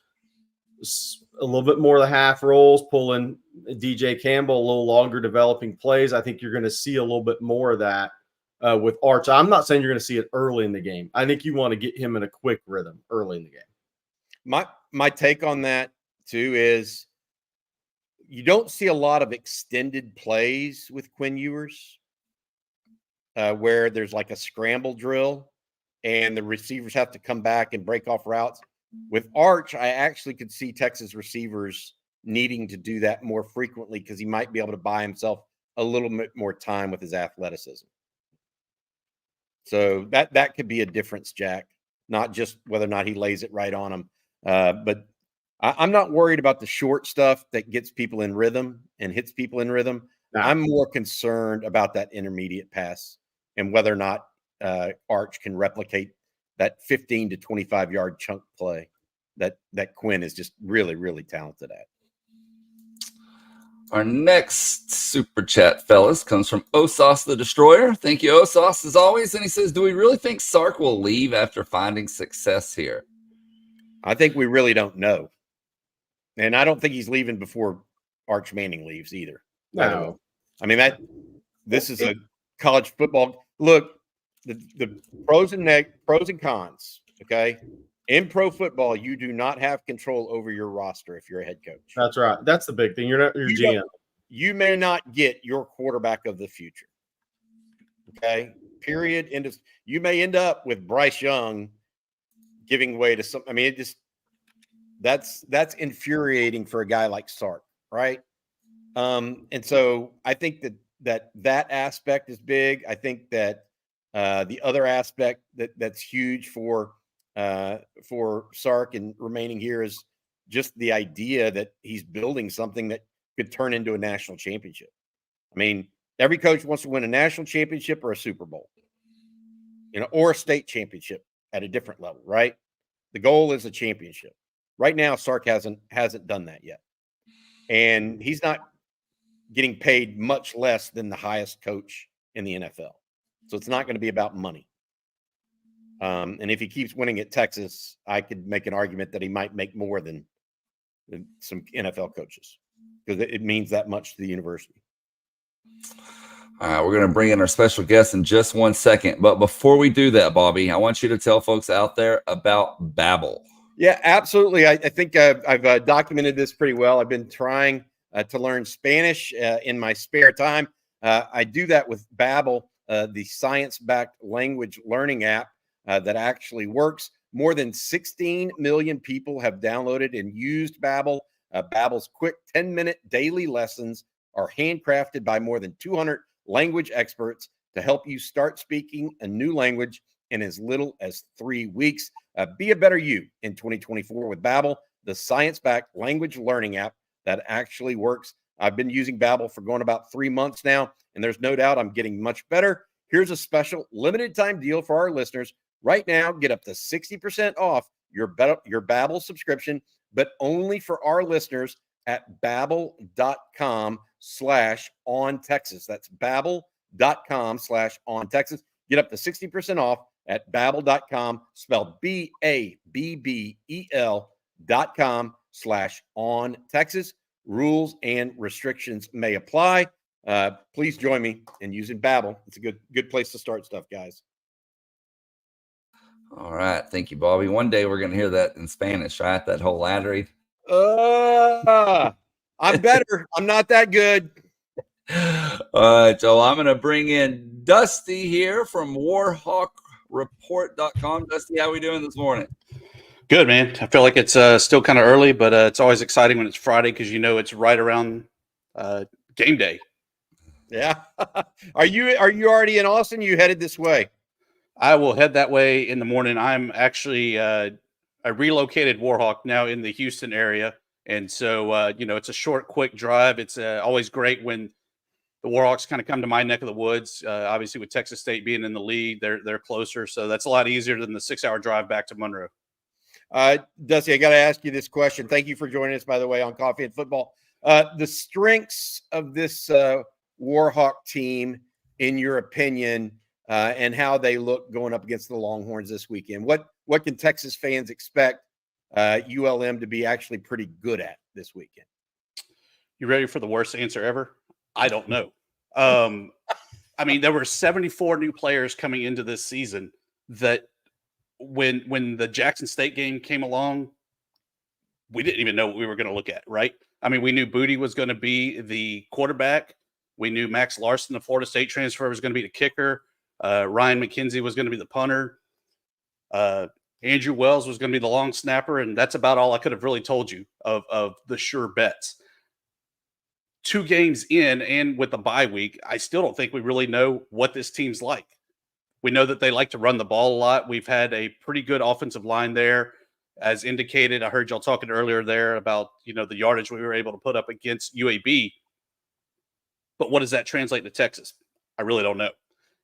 a little bit more of the half rolls, pulling DJ Campbell, a little longer developing plays. I think you're going to see a little bit more of that with Arch. I'm not saying you're going to see it early in the game. I think you want to get him in a quick rhythm early in the game. My take on that, too, is you don't see a lot of extended plays with Quinn Ewers where there's like a scramble drill and the receivers have to come back and break off routes. With Arch, I actually could see Texas receivers needing to do that more frequently because he might be able to buy himself a little bit more time with his athleticism. So that could be a difference, Jack, not just whether or not he lays it right on him. But I'm not worried about the short stuff that gets people in rhythm and hits people in rhythm. No. I'm more concerned about that intermediate pass and whether or not Arch can replicate that 15 to 25-yard chunk play that Quinn is just really, really talented at. Our next super chat, fellas, comes from Osas the Destroyer. Thank you, Osas, as always. And he says, do we really think Sark will leave after finding success here? I think we really don't know. And I don't think he's leaving before Arch Manning leaves either. No. I mean, this is a college football. Look, the pros and cons, okay? In pro football, you do not have control over your roster if you're a head coach. That's right. That's the big thing. You're not your GM. You may not get your quarterback of the future. Okay? Period. You may end up with Bryce Young giving way to some. I mean, that's infuriating for a guy like Sark, right? And so I think that aspect is big. I think that the other aspect that's huge for Sark and remaining here is just the idea that he's building something that could turn into a national championship. I mean, every coach wants to win a national championship or a Super Bowl, or a state championship at a different level, right? The goal is a championship. Right now, Sark hasn't done that yet. And he's not getting paid much less than the highest coach in the NFL. So it's not going to be about money. And if he keeps winning at Texas, I could make an argument that he might make more than some NFL coaches because it means that much to the university. All right, we're going to bring in our special guest in just 1 second. But before we do that, Bobby, I want you to tell folks out there about Babbel. Yeah, absolutely. I think I've documented this pretty well. I've been trying to learn Spanish in my spare time. I do that with Babbel, the science-backed language learning app that actually works. More than 16 million people have downloaded and used Babbel. Babbel's quick 10-minute daily lessons are handcrafted by more than 200 language experts to help you start speaking a new language in as little as 3 weeks. Be a better you in 2024 with Babbel, the science-backed language learning app that actually works. I've been using Babbel for going about 3 months now, and there's no doubt I'm getting much better. Here's a special limited time deal for our listeners. Right now, get up to 60% off your Babbel subscription, but only for our listeners at babbel.com/ontexas. That's babbel.com/ontexas. Get up to 60% off at babbel.com, spelled BABBEL.com/ontexas. Rules and restrictions may apply. Please join me in using Babbel. It's a good place to start stuff, guys. All right. Thank you, Bobby. One day we're going to hear that in Spanish, right? That whole ad read. I'm better. I'm not that good. All right. So I'm going to bring in Dusty here from warhawkreport.com. Dusty, how we doing this morning? Good, man. I feel like it's still kind of early, but it's always exciting when it's Friday because it's right around game day. Yeah. Are you already in Austin? You headed this way? I will head that way in the morning. I'm actually I relocated Warhawk now in the Houston area, and so it's a short, quick drive. It's always great when the Warhawks kind of come to my neck of the woods. Obviously, with Texas State being in the lead, they're closer, so that's a lot easier than the 6-hour drive back to Monroe. Dusty, I got to ask you this question. Thank you for joining us, by the way, on Coffee and Football. The strengths of this Warhawk team, in your opinion, and how they look going up against the Longhorns this weekend. What can Texas fans expect ULM to be actually pretty good at this weekend? You ready for the worst answer ever? I don't know. I mean, there were 74 new players coming into this season that when the Jackson State game came along, we didn't even know what we were going to look at, right? I mean, we knew Booty was going to be the quarterback. We knew Max Larson, the Florida State transfer, was going to be the kicker. Ryan McKenzie was going to be the punter. Andrew Wells was going to be the long snapper, and that's about all I could have really told you of the sure bets. 2 games in, and with the bye week, I still don't think we really know what this team's like. We know that they like to run the ball a lot. We've had a pretty good offensive line there, as indicated. I heard y'all talking earlier there about the yardage we were able to put up against UAB. But what does that translate to Texas? I really don't know.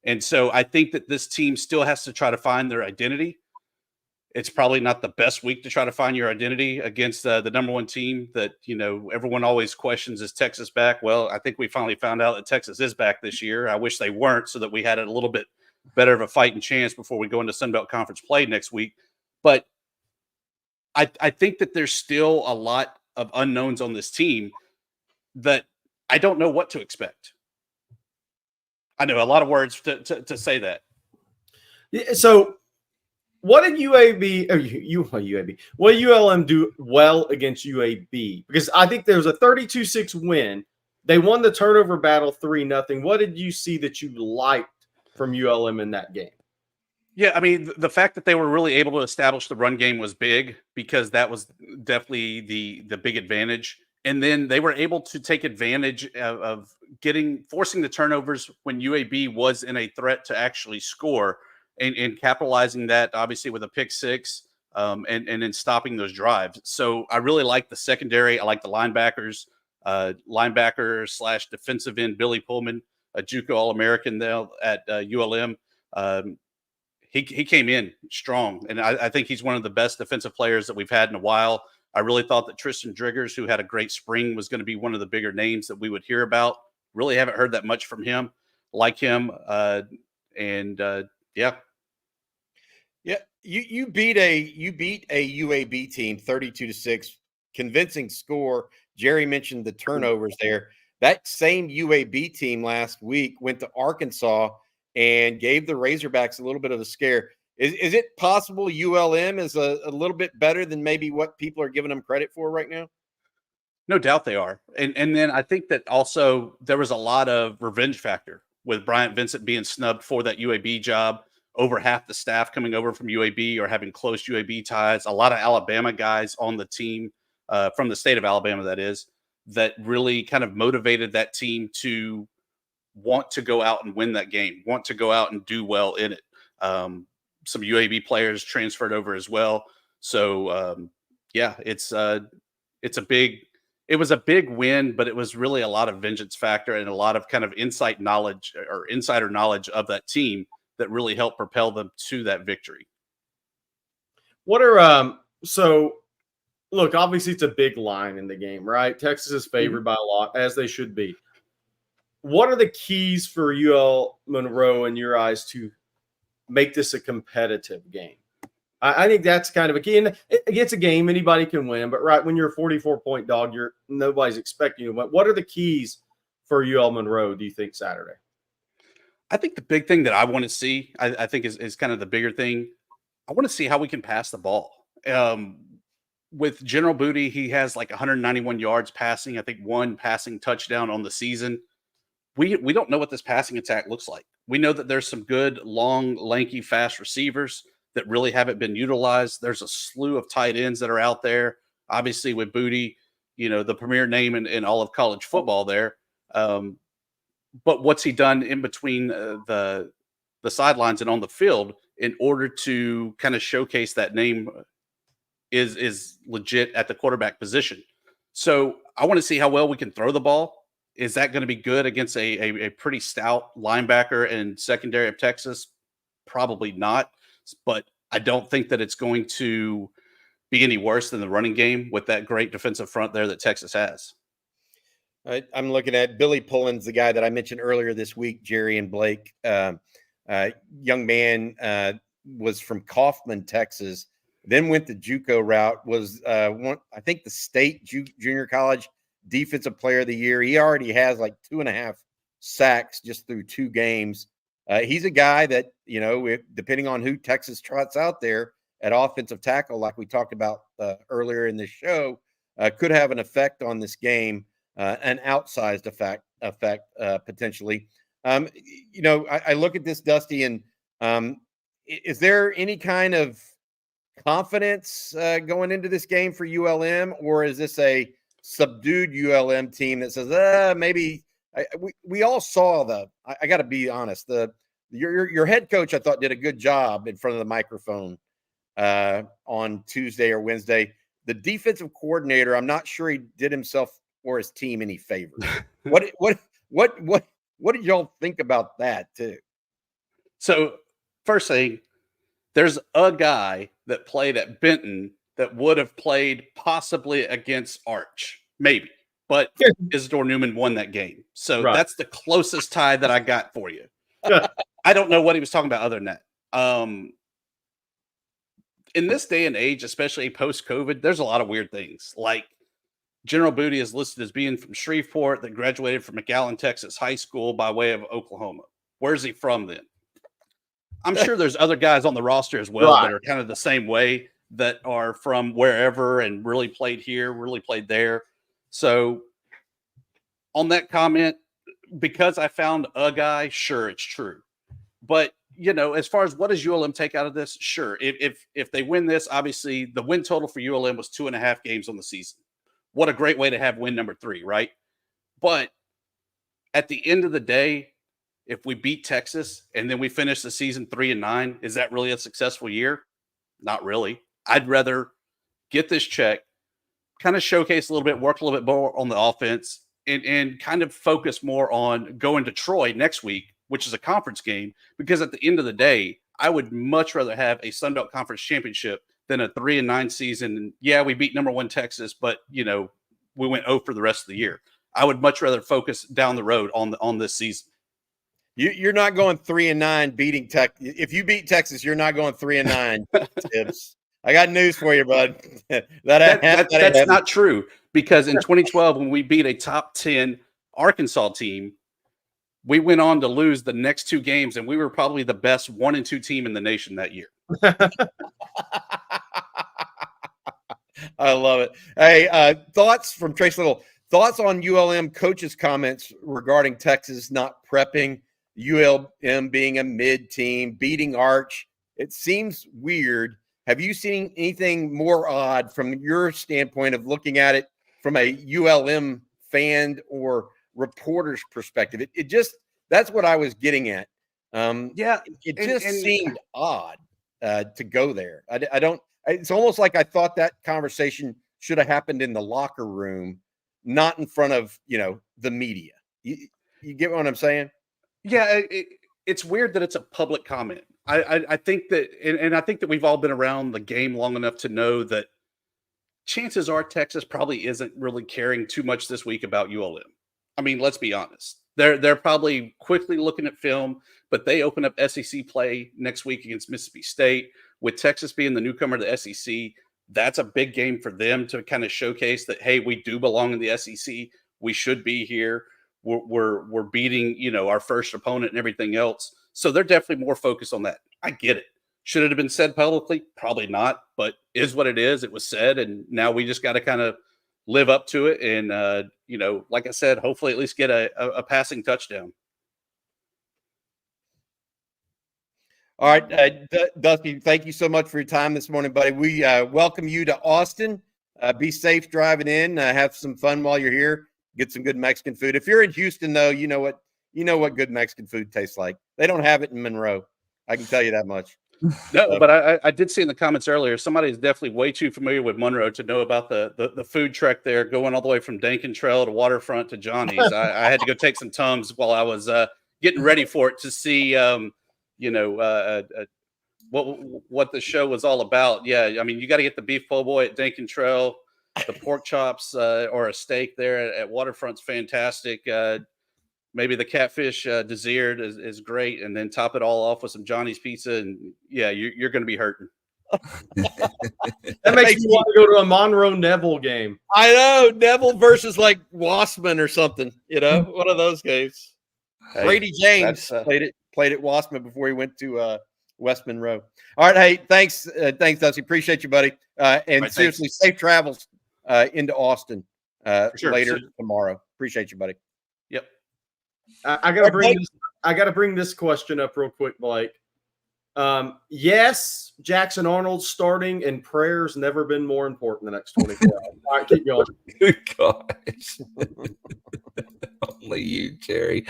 And so I think that this team still has to try to find their identity. It's probably not the best week to try to find your identity against the number one team that, everyone always questions, is Texas back? Well, I think we finally found out that Texas is back this year. I wish they weren't, so that we had a little bit better of a fighting chance before we go into Sun Belt Conference play next week. But I think that there's still a lot of unknowns on this team that I don't know what to expect. I know a lot of words to say that. Yeah, so what did UAB or UAB? What did ULM do well against UAB? Because I think there was a 32-6 win. They won the turnover battle 3-0. What did you see that you liked from ULM in that game? Yeah, I mean, the fact that they were really able to establish the run game was big, because that was definitely the big advantage. And then they were able to take advantage of forcing the turnovers when UAB was in a threat to actually score, and capitalizing that, obviously, with a pick six, and then stopping those drives. So I really like the secondary. I like the linebackers, linebacker / defensive end Billy Pullman, a JUCO All-American there at ULM. He came in strong, and I think he's one of the best defensive players that we've had in a while. I really thought that Tristan Driggers, who had a great spring, was going to be one of the bigger names that we would hear about. Really haven't heard that much from him. Like him, yeah. Yeah, you beat a UAB team 32-6, convincing score. Jerry mentioned the turnovers there. That same UAB team last week went to Arkansas and gave the Razorbacks a little bit of a scare. Is it possible ULM is a little bit better than maybe what people are giving them credit for right now? No doubt they are. And then I think that also there was a lot of revenge factor with Bryant Vincent being snubbed for that UAB job. Over half the staff coming over from UAB or having close UAB ties. A lot of Alabama guys on the team, from the state of Alabama, that is, that really kind of motivated that team to want to go out and win that game, want to go out and do well in it. Some UAB players transferred over as well. So, yeah, it was a big win, but it was really a lot of vengeance factor and a lot of kind of insider knowledge of that team that really helped propel them to that victory. What are so look, obviously it's a big line in the game, right? Texas is favored by a lot, as they should be. What are the keys for UL Monroe in your eyes to make this a competitive game? I think that's kind of a key. And it's a game, anybody can win. But right when you're a 44-point dog, nobody's expecting you to win. What are the keys for UL Monroe, do you think, Saturday? I think the big thing that I want to see, I think is kind of the bigger thing. I want to see how we can pass the ball. With General Booty, he has like 191 yards passing. I think 1 passing touchdown on the season. We don't know what this passing attack looks like. We know that there's some good, long, lanky, fast receivers that really haven't been utilized. There's a slew of tight ends that are out there. Obviously, with Booty, the premier name in all of college football there. But what's he done in between the sidelines and on the field in order to kind of showcase that name is legit at the quarterback position. So I want to see how well we can throw the ball. Is that going to be good against a pretty stout linebacker and secondary of Texas? Probably not. But I don't think that it's going to be any worse than the running game with that great defensive front there that Texas has. I'm looking at Billy Pullins, the guy that I mentioned earlier this week, Jerry and Blake. Young man was from Kaufman, Texas, then went the JUCO route, was I think the state junior college defensive player of the year. He already has like 2.5 sacks just through 2 games. He's a guy that, depending on who Texas trots out there at offensive tackle, like we talked about earlier in the show, could have an effect on this game. An outsized effect potentially. I look at this, Dusty, and is there any kind of confidence going into this game for ULM, or is this a subdued ULM team that says, maybe we all saw I got to be honest, your head coach, I thought, did a good job in front of the microphone on Tuesday or Wednesday. The defensive coordinator, I'm not sure he did himself or his team any favors. What did y'all think about that too? So first thing, there's a guy that played at Benton that would have played possibly against Arch, maybe, but Isidore Newman won that game. So That's the closest tie that I got for you. I don't know what he was talking about other than that. In this day and age, especially post-COVID, there's a lot of weird things. Like General Booty is listed as being from Shreveport that graduated from McAllen, Texas High School by way of Oklahoma. Where's he from then? I'm sure there's other guys on the roster as well that are kind of the same way, that are from wherever and really played here, really played there. So on that comment, because I found a guy, sure, it's true. But, as far as what does ULM take out of this? Sure. If they win this, obviously the win total for ULM was 2.5 games on the season. What a great way to have win number 3, right? But at the end of the day, if we beat Texas and then we finish the season 3-9, is that really a successful year? Not really. I'd rather get this check, kind of showcase a little bit, work a little bit more on the offense, and kind of focus more on going to Troy next week, which is a conference game, because at the end of the day, I would much rather have a Sun Belt Conference championship than a 3-9 season. And yeah, we beat number 1 Texas, but we went 0 for the rest of the year. I would much rather focus down the road on this season. You're not going 3-9 beating Texas. If you beat Texas, you're not going 3-9. Tibbs. I got news for you, bud. That's not true, because in 2012, when we beat a top 10 Arkansas team, we went on to lose the next 2 games, and we were probably the best 1 and 2 team in the nation that year. I love it. Hey, thoughts from Trace Little. Thoughts on ULM coaches' comments regarding Texas not prepping, ULM being a mid team, beating Arch. It seems weird. Have you seen anything more odd from your standpoint of looking at it from a ULM fan or reporter's perspective? It just, that's what I was getting at. It just seemed odd to go there. I don't. It's almost like I thought that conversation should have happened in the locker room, not in front of the media. You get what I'm saying? Yeah, it's weird that it's a public comment. I think that, and I think that we've all been around the game long enough to know that chances are Texas probably isn't really caring too much this week about ULM. I mean, let's be honest. They're probably quickly looking at film, but they open up SEC play next week against Mississippi State. With Texas being the newcomer to the SEC, that's a big game for them to kind of showcase that, hey, we do belong in the SEC. We should be here. We're beating, our first opponent and everything else. So they're definitely more focused on that. I get it. Should it have been said publicly? Probably not, but is what it is. It was said, and now we just got to kind of live up to it. And, like I said, hopefully at least get a passing touchdown. All right, Dusty, thank you so much for your time this morning, buddy. We welcome you to Austin. Be safe driving in. Have some fun while you're here. Get some good Mexican food. If you're in Houston, though, you know what good Mexican food tastes like. They don't have it in Monroe. I can tell you that much. No, but I did see in the comments earlier, somebody is definitely way too familiar with Monroe to know about the food truck there going all the way from Dankin Trail to Waterfront to Johnny's. I had to go take some Tums while I was getting ready for it to see, what the show was all about. Yeah, I mean, you got to get the beef po' boy at Dankin Trail, the pork chops or a steak there at Waterfront's fantastic. Maybe the catfish desired is great, and then top it all off with some Johnny's pizza, and yeah, you're going to be hurting. That makes me want to go to a Monroe Neville game. I know, Neville versus like Wassman or something. One of those games. Hey, Brady James played at Wassman before he went to West Monroe. All right, hey, thanks, Dusty. Appreciate you, buddy. And right, seriously, safe travels into Austin Sure. later tomorrow. Appreciate you, buddy. Yep. I gotta bring this question up real quick, Blake. Yes, Jackson Arnold's starting, and prayers never been more important the next 24 hours. All right, keep going. Good gosh. Only you, Jerry.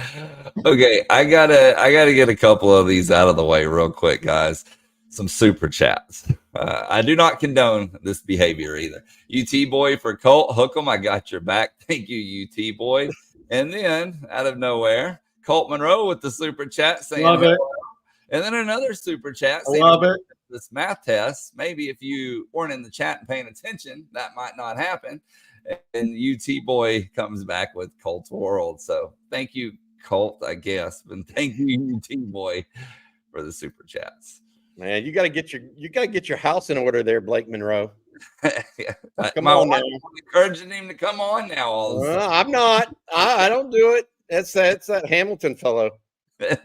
Okay, I gotta get a couple of these out of the way real quick, guys. Some super chats. I do not condone this behavior either. UT boy for Colt, hook 'em. I got your back. Thank you, UT boy. And then out of nowhere, Colt Munroe with the super chat saying, Love it. And then another super chat saying, Love it. this math test, maybe if you weren't in the chat and paying attention, that might not happen. And UT boy comes back with Colt's World. So thank you, Colt, I guess. And thank you, UT boy, for the super chats. Man, you got to get your house in order there, Blake Monroe. Yeah. Come My on wife now. was encouraging him to come on now. All of a Well, I'm not. I don't do it. It's that Hamilton fellow. sudden.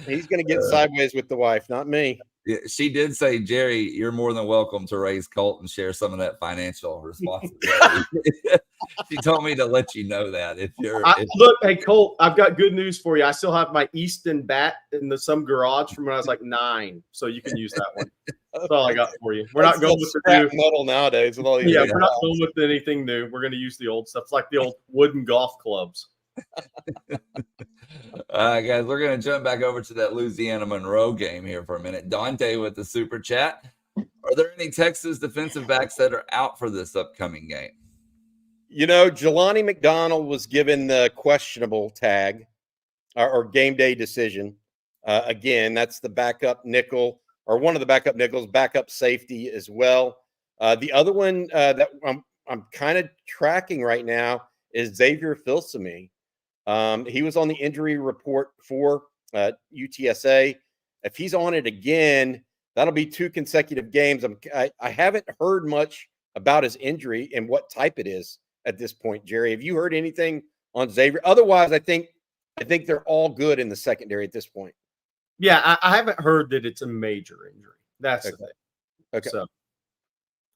He's going to get sideways with the wife, not me. Yeah, she did say, Jerry, you're more than welcome to raise Colt and share some of that financial responsibility. She told me to let you know that if you're Look, hey Colt, I've got good news for you. I still have my Easton bat in some garage from when I was like 9, so you can use that one. That's all I got for you. We're not going with the scrap new. metal nowadays with all these. Yeah, we're not going with anything new. We're going to use the old stuff. It's like the old wooden golf clubs. guys, we're going to jump back over to that Louisiana Monroe game here for a minute. Dante with the super chat. Are there any Texas defensive backs that are out for this upcoming game? Jelani McDonald was given the questionable tag or game day decision. Again, that's the backup nickel or one of the backup nickels, backup safety as well. The other one that I'm kind of tracking right now is Xavier Filsaime. He was on the injury report for UTSA. If he's on it again, that'll be 2 consecutive games. I haven't heard much about his injury and what type it is at this point. Jerry, have you heard anything on Xavier? Otherwise, I think they're all good in the secondary at this point. Yeah, I haven't heard that it's a major injury. That's Okay. the thing. Okay. So,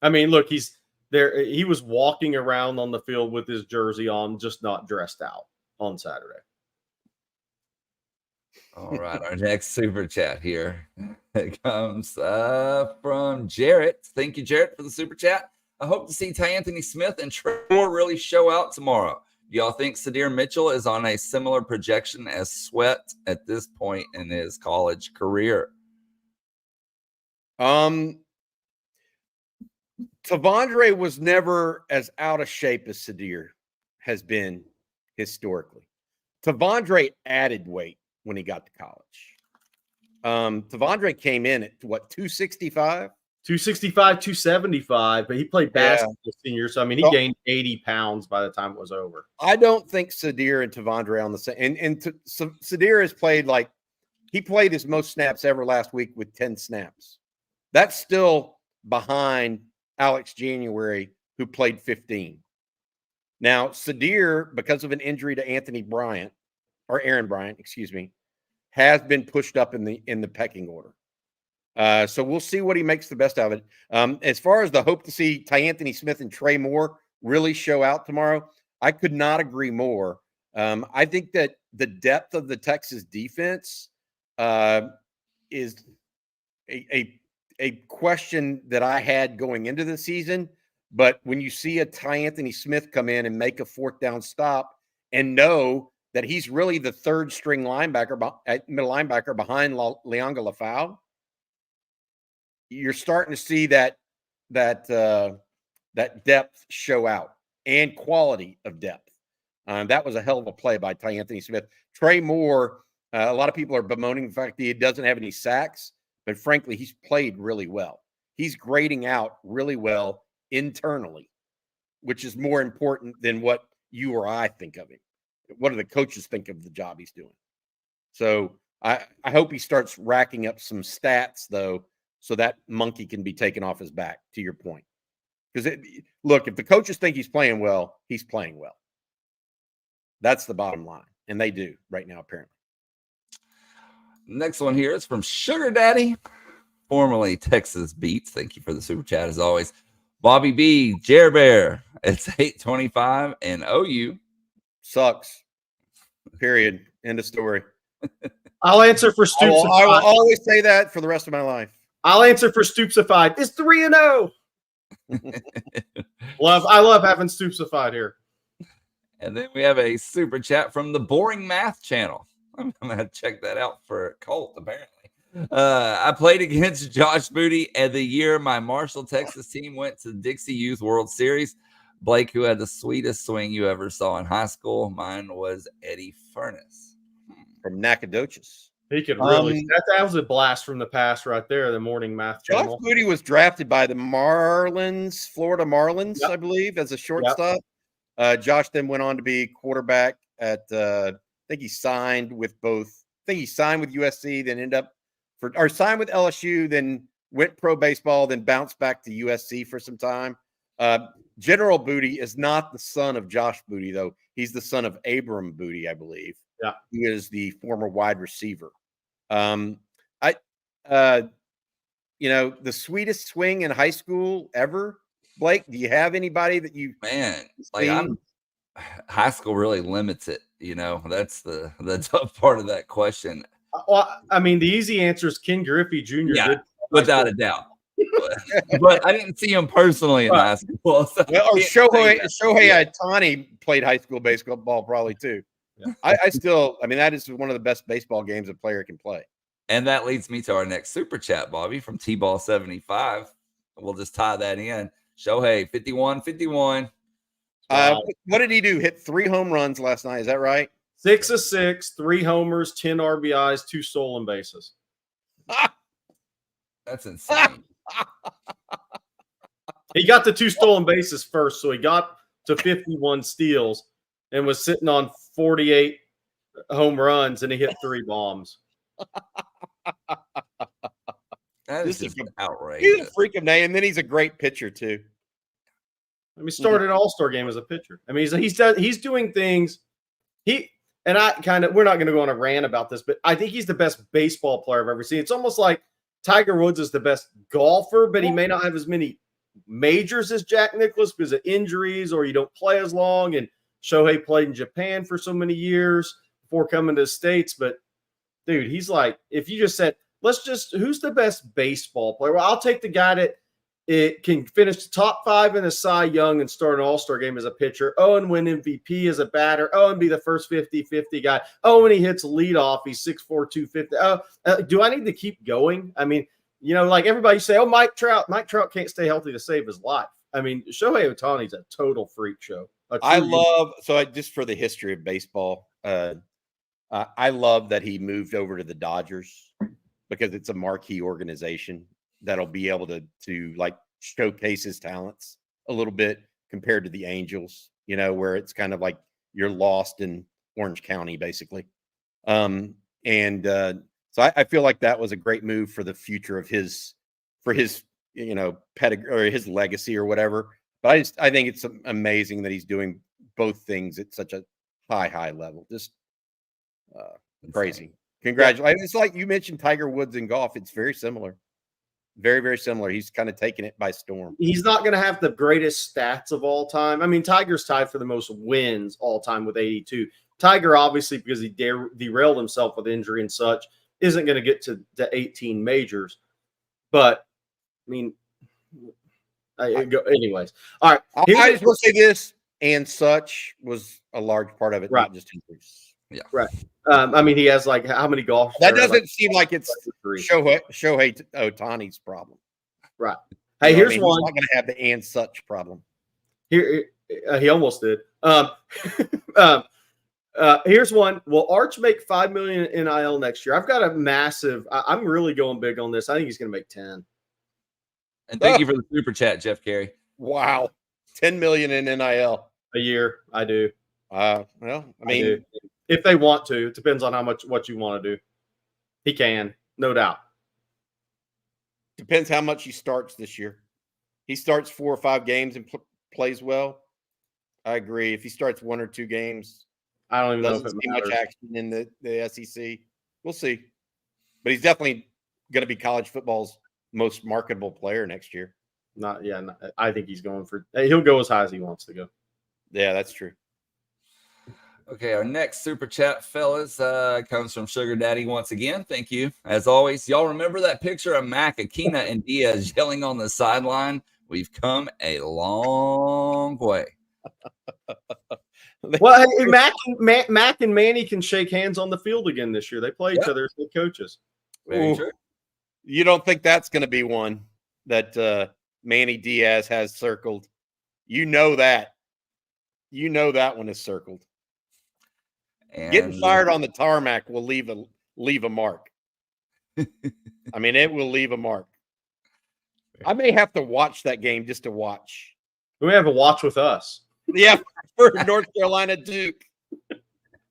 I mean, look, he's there. He was walking around on the field with his jersey on, just not dressed out on Saturday. All right, our next super chat here it comes from Jarrett. Thank you, Jarrett, for the super chat. I hope to see Anthony Smith and Trevor really show out tomorrow. Do y'all think Sadir Mitchell is on a similar projection as Sweat at this point in his college career? Tavondre was never as out of shape as Sadir has been historically. Tavondre added weight when he got to college. Tavondre came in at 265? 265, 275, but he played basketball senior. So, I mean, he gained 80 pounds by the time it was over. I don't think Sadir and Tavondre on the same. So Sadir has played he played his most snaps ever last week with 10 snaps. That's still behind Alex January, who played 15. Now, Sadir, because of an injury to Aaron Bryant, excuse me, has been pushed up in the pecking order. So we'll see what he makes the best out of it. As far as the hope to see Anthony Smith and Trey Moore really show out tomorrow, I could not agree more. I think that the depth of the Texas defense is a question that I had going into the season. But when you see a Anthony Smith come in and make a fourth down stop and know that he's really the third string linebacker, middle linebacker behind Leonga Lafau, you're starting to see that depth show out and quality of depth. That was a hell of a play by Anthony Smith. Trey Moore, a lot of people are bemoaning the fact that he doesn't have any sacks, but frankly, he's played really well. He's grading out really well internally, which is more important than what you or I think of him. What do the coaches think of the job he's doing? So I hope he starts racking up some stats, though, so that monkey can be taken off his back, to your point. Because, look, if the coaches think he's playing well, he's playing well. That's the bottom line. And they do right now, apparently. Next one here is from Sugar Daddy, formerly Texas Beats. Thank you for the super chat, as always. Bobby B, Jer Bear, it's 8:25, and OU sucks. Period. End of story. I'll answer for Stoops. I will always say that for the rest of my life. I'll answer for Stoopsified. It's 3-0. I love having Stoopsified here. And then we have a super chat from the Boring Math channel. I'm going to check that out for Colt, apparently. I played against Josh Booty at the year my Marshall, Texas team went to the Dixie Youth World Series. Blake, who had the sweetest swing you ever saw in high school. Mine was Eddie Furness. From Nacogdoches. He could really. That was a blast from the past right there, the Morning Math channel. Josh Booty was drafted by the Marlins, Florida Marlins, I believe, as a shortstop. Josh then went on to be quarterback at, I think he signed with USC, then signed with LSU, then went pro baseball, then bounced back to USC for some time. General Booty is not the son of Josh Booty, though. He's the son of Abram Booty, I believe. Yeah. He is the former wide receiver. The sweetest swing in high school ever. Blake, do you have anybody that you high school really limits it, that's the tough part of that question. Well, I mean, the easy answer is Ken Griffey Jr. Yeah, without a doubt. But I didn't see him personally in high school. So Shohei Otani played high school baseball probably too. Yeah. That is one of the best baseball games a player can play. And that leads me to our next super chat, Bobby, from T-Ball 75. We'll just tie that in. Shohei, 51-51. What did he do? Hit 3 home runs last night. Is that right? 6 of 6, 3 homers, 10 RBIs, 2 stolen bases. That's insane. He got the 2 stolen bases first, so he got to 51 steals and was sitting on 48 home runs, and he hit 3 bombs. That is just outrageous. He's a freak of name, and then he's a great pitcher too. I mean, started an All-Star game as a pitcher. I mean, he's doing things. We're not going to go on a rant about this, but I think he's the best baseball player I've ever seen. It's almost like Tiger Woods is the best golfer, but he may not have as many majors as Jack Nicklaus because of injuries, or you don't play as long. And Shohei played in Japan for so many years before coming to the States. But dude, he's like, if you just said, who's the best baseball player? Well, I'll take the guy that it can finish top 5 in a Cy Young and start an All-Star game as a pitcher. Oh, and win MVP as a batter. Oh, and be the first 50-50 guy. Oh, when he hits leadoff, he's 6'4", 250. Oh, do I need to keep going? I mean, like everybody say, oh, Mike Trout can't stay healthy to save his life. I mean, Shohei Otani's a total freak show. Just for the history of baseball, I love that he moved over to the Dodgers because it's a marquee organization. that'll be able to like showcase his talents a little bit compared to the Angels, you know, where it's kind of like you're lost in Orange County, basically. So I feel like that was a great move for the future of his, you know, pedigree or his legacy or whatever. But I think it's amazing that he's doing both things at such a high level. Just crazy. Congratulations. It's like you mentioned Tiger Woods in golf. It's very similar. Very, very similar. He's kind of taken it by storm. He's not going to have the greatest stats of all time. I mean, Tiger's tied for the most wins all time with 82. Tiger, obviously, because he derailed himself with injury and such, isn't going to get to 18 majors. But, I mean, anyways. All right. I just will say this, and such was a large part of it, right. Not just injuries. Yeah. Right. I mean, he has like how many golf? That doesn't seem like it's Shohei Otani's problem. Right. Hey, you know here's I mean? one. He's not going to have the and such problem. Here, he almost did. Here's one. Will Arch make $5 million in NIL next year? I've got a massive. I'm really going big on this. I think he's going to make 10. And thank you for the super chat, Jeff Carey. Wow, $10 million in NIL a year. I do. Well, I mean, if they want to, it depends on what you want to do. He can, no doubt. Depends how much he starts this year. He starts 4 or 5 games and plays well. I agree. If he starts 1 or 2 games, I don't even know if doesn't it see matters. much action in the SEC. We'll see. But he's definitely going to be college football's most marketable player next year. I think he's going for. He'll go as high as he wants to go. Yeah, that's true. Okay, our next super chat, fellas, comes from Sugar Daddy once again. Thank you. As always, y'all remember that picture of Mac, Akina, and Diaz yelling on the sideline? We've come a long way. Well, hey, Mac and Manny can shake hands on the field again this year. They play each other as head coaches. Very true. You don't think that's going to be one that Manny Diaz has circled? You know that. You know that one is circled. And getting fired on the tarmac will leave a mark. I mean, it will leave a mark. I may have to watch that game just to watch. We have a watch with us. Yeah, for North Carolina Duke.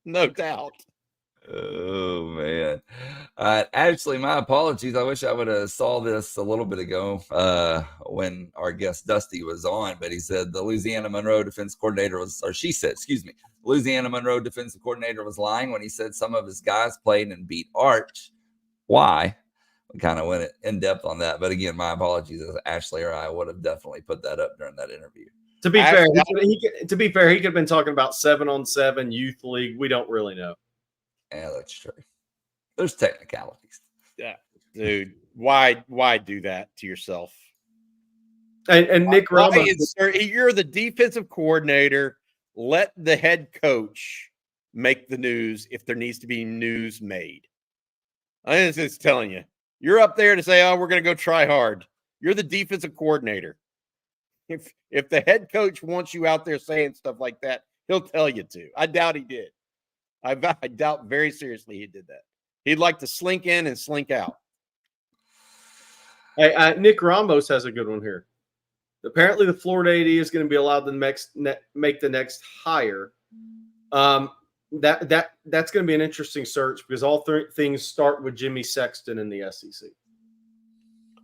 No doubt. Oh, man. Actually, my apologies. I wish I would have saw this a little bit ago when our guest Dusty was on, but he said the Louisiana Monroe defense coordinator was, or she said, excuse me, Louisiana Monroe defensive coordinator was lying when he said some of his guys played and beat Arch. Why? We kind of went in depth on that. But again, my apologies. Ashley or I would have definitely put that up during that interview. To be fair, he could have been talking about 7-on-7 youth league. We don't really know. Yeah, that's true. There's technicalities. Yeah, dude. Why do that to yourself? And Nick Ramos, you're the defensive coordinator. Let the head coach make the news if there needs to be news made. I'm just telling you. You're up there to say, "Oh, we're going to go try hard." You're the defensive coordinator. If the head coach wants you out there saying stuff like that, he'll tell you to. I doubt he did. I doubt very seriously he did that. He'd like to slink in and slink out. Hey, Nick Ramos has a good one here. Apparently, the Florida AD is going to be allowed to make the next hire. That's going to be an interesting search because all things start with Jimmy Sexton in the SEC.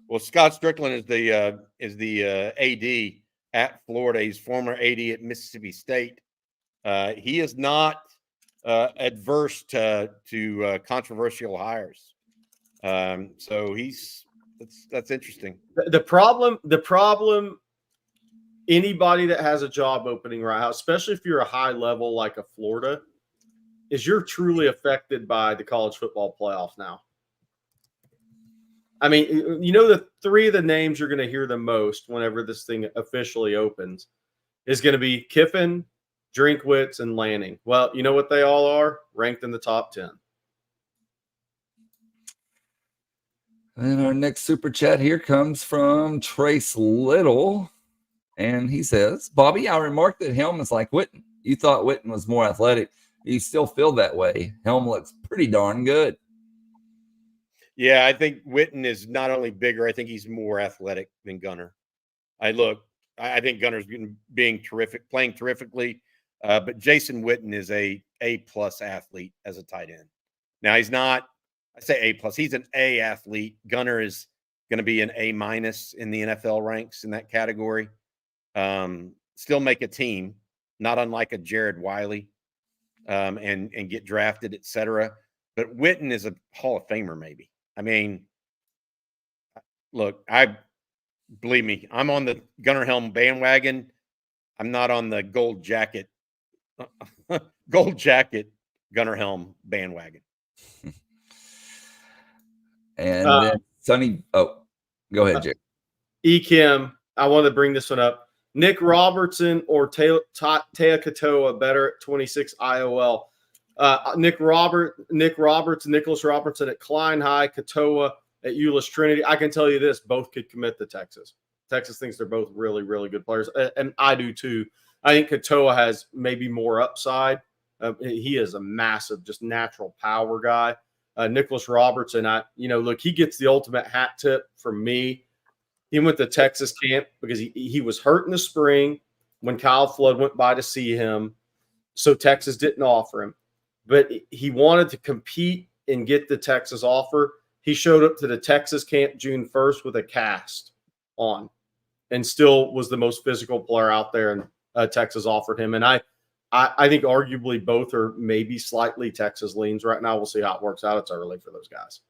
Well, Scott Strickland is the AD at Florida. He's former AD at Mississippi State. He is not adverse to controversial hires. So that's interesting. The problem. Anybody that has a job opening right now, especially if you're a high level like a Florida, is you're truly affected by the college football playoff now. I mean, you know, the 3 of the names you're going to hear the most whenever this thing officially opens is going to be Kiffin, Drinkwitz, and Lanning. Well, you know what they all are? Ranked in the top 10. And our next super chat here comes from Trace Little. And he says, Bobby, I remarked that Helm is like Witten. You thought Witten was more athletic. You still feel that way. Helm looks pretty darn good. Yeah, I think Witten is not only bigger, I think he's more athletic than Gunner. I think Gunner's being terrific, playing terrifically, but Jason Witten is a plus athlete as a tight end. Now he's not, I say A plus, he's an A athlete. Gunner is going to be an A minus in the NFL ranks in that category. Still make a team, not unlike a Jared Wiley, and get drafted, etc. But Witten is a Hall of Famer, maybe. I mean, look, believe me, I'm on the Gunner Helm bandwagon. I'm not on the gold jacket Gunner Helm bandwagon. And then Sonny, go ahead, Jake. Kim, I want to bring this one up. Nick Robertson or Taya Katoa better at 26 IOL. Nicholas Robertson at Klein High, Katoa at Euless Trinity. I can tell you this, both could commit to Texas. Texas thinks they're both really, really good players, and I do too. I think Katoa has maybe more upside. He is a massive, just natural power guy. Nicholas Robertson, look, he gets the ultimate hat tip from me. He went to Texas camp because he was hurt in the spring when Kyle Flood went by to see him, so Texas didn't offer him. But he wanted to compete and get the Texas offer. He showed up to the Texas camp June 1st with a cast on and still was the most physical player out there, and Texas offered him. And I think arguably both are maybe slightly Texas leans right now. We'll see how it works out. It's early for those guys.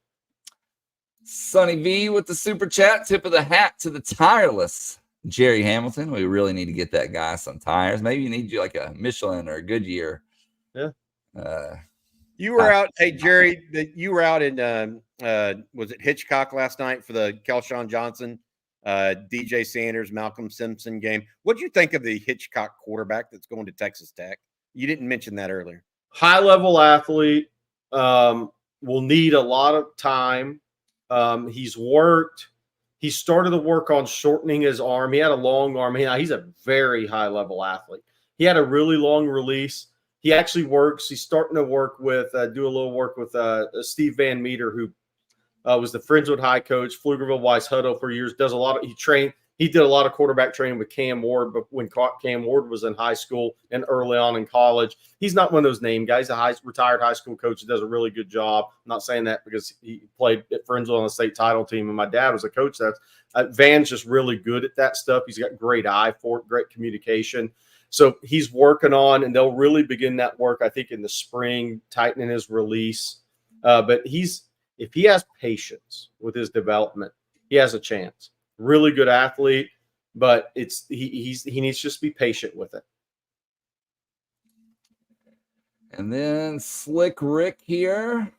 Sonny V with the super chat. Tip of the hat to the tireless Jerry Hamilton. We really need to get that guy some tires. Maybe you need like a Michelin or a Goodyear. Yeah. You were out, hey Jerry. You were out in was it Hitchcock last night for the Kelon Johnson, DJ Sanders, Malcolm Simpson game? What do you think of the Hitchcock quarterback that's going to Texas Tech? You didn't mention that earlier. High level athlete, will need a lot of time. He started to work on shortening his arm. He had a long arm. He's a very high level athlete. He had a really long release. He actually works. He's starting to work with, do a little work with Steve Van Meter, who was the Friendswood High coach, Pflugerville Weiss Hutto for years. He did a lot of quarterback training with Cam Ward, but when Cam Ward was in high school and early on in college, he's not one of those name guys. A retired high school coach that does a really good job. I'm not saying that because he played at Friendswood on the state title team, and my dad was a coach. Van's just really good at that stuff. He's got great eye for it, great communication. So he's working on, and they'll really begin that work, I think, in the spring, tightening his release. But if he has patience with his development, he has a chance. Really good athlete, but he needs to just be patient with it. And then Slick Rick here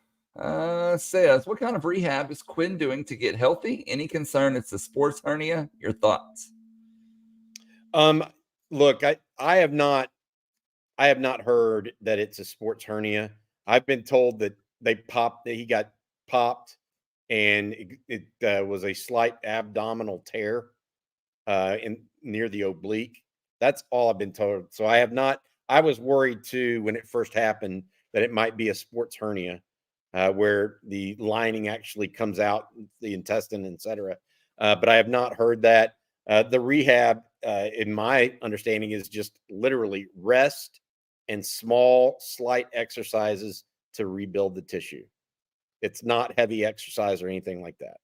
says, what kind of rehab is Quinn doing to get healthy? Any concern it's a sports hernia? Your thoughts? Look, I have not heard that it's a sports hernia. I've been told that he got popped and it was a slight abdominal tear near the oblique. That's all I've been told. So I was worried too when it first happened that it might be a sports hernia where the lining actually comes out, the intestine, etc. But I have not heard that. The rehab, in my understanding, is just literally rest and small, slight exercises to rebuild the tissue. It's not heavy exercise or anything like that.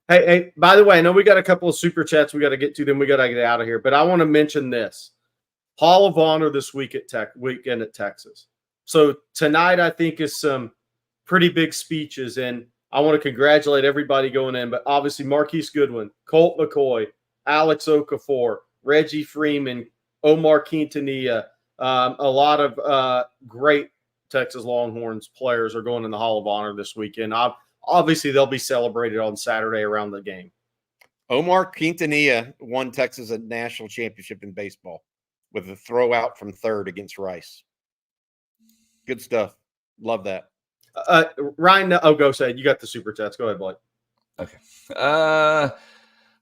Hey, by the way, I know we got a couple of super chats we got to get to, then we got to get out of here. But I want to mention this. Hall of Honor this weekend at Texas. So tonight, I think, is some pretty big speeches, and I want to congratulate everybody going in, but obviously Marquise Goodwin, Colt McCoy, Alex Okafor, Reggie Freeman, Omar Quintanilla, a lot of great Texas Longhorns players are going in the Hall of Honor this weekend. Obviously, they'll be celebrated on Saturday around the game. Omar Quintanilla won Texas a national championship in baseball with a throw out from third against Rice. Good stuff. Love that. Ryan, go say it. You got the super chats. Go ahead, Blake. Okay.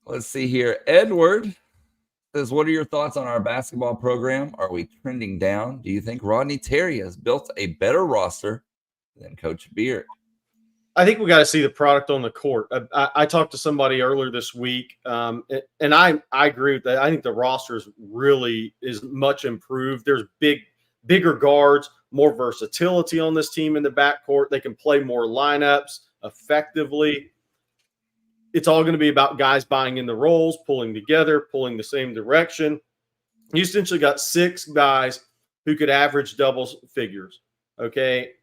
Let's see here. Edward says, what are your thoughts on our basketball program? Are we trending down? Do you think Rodney Terry has built a better roster than Coach Beard? I think we got to see the product on the court. I talked to somebody earlier this week, and I agree with that. I think the roster is much improved. There's bigger guards, more versatility on this team in the backcourt. They can play more lineups effectively. It's all going to be about guys buying in the roles, pulling together, pulling the same direction. You essentially got 6 guys who could average double figures. Okay.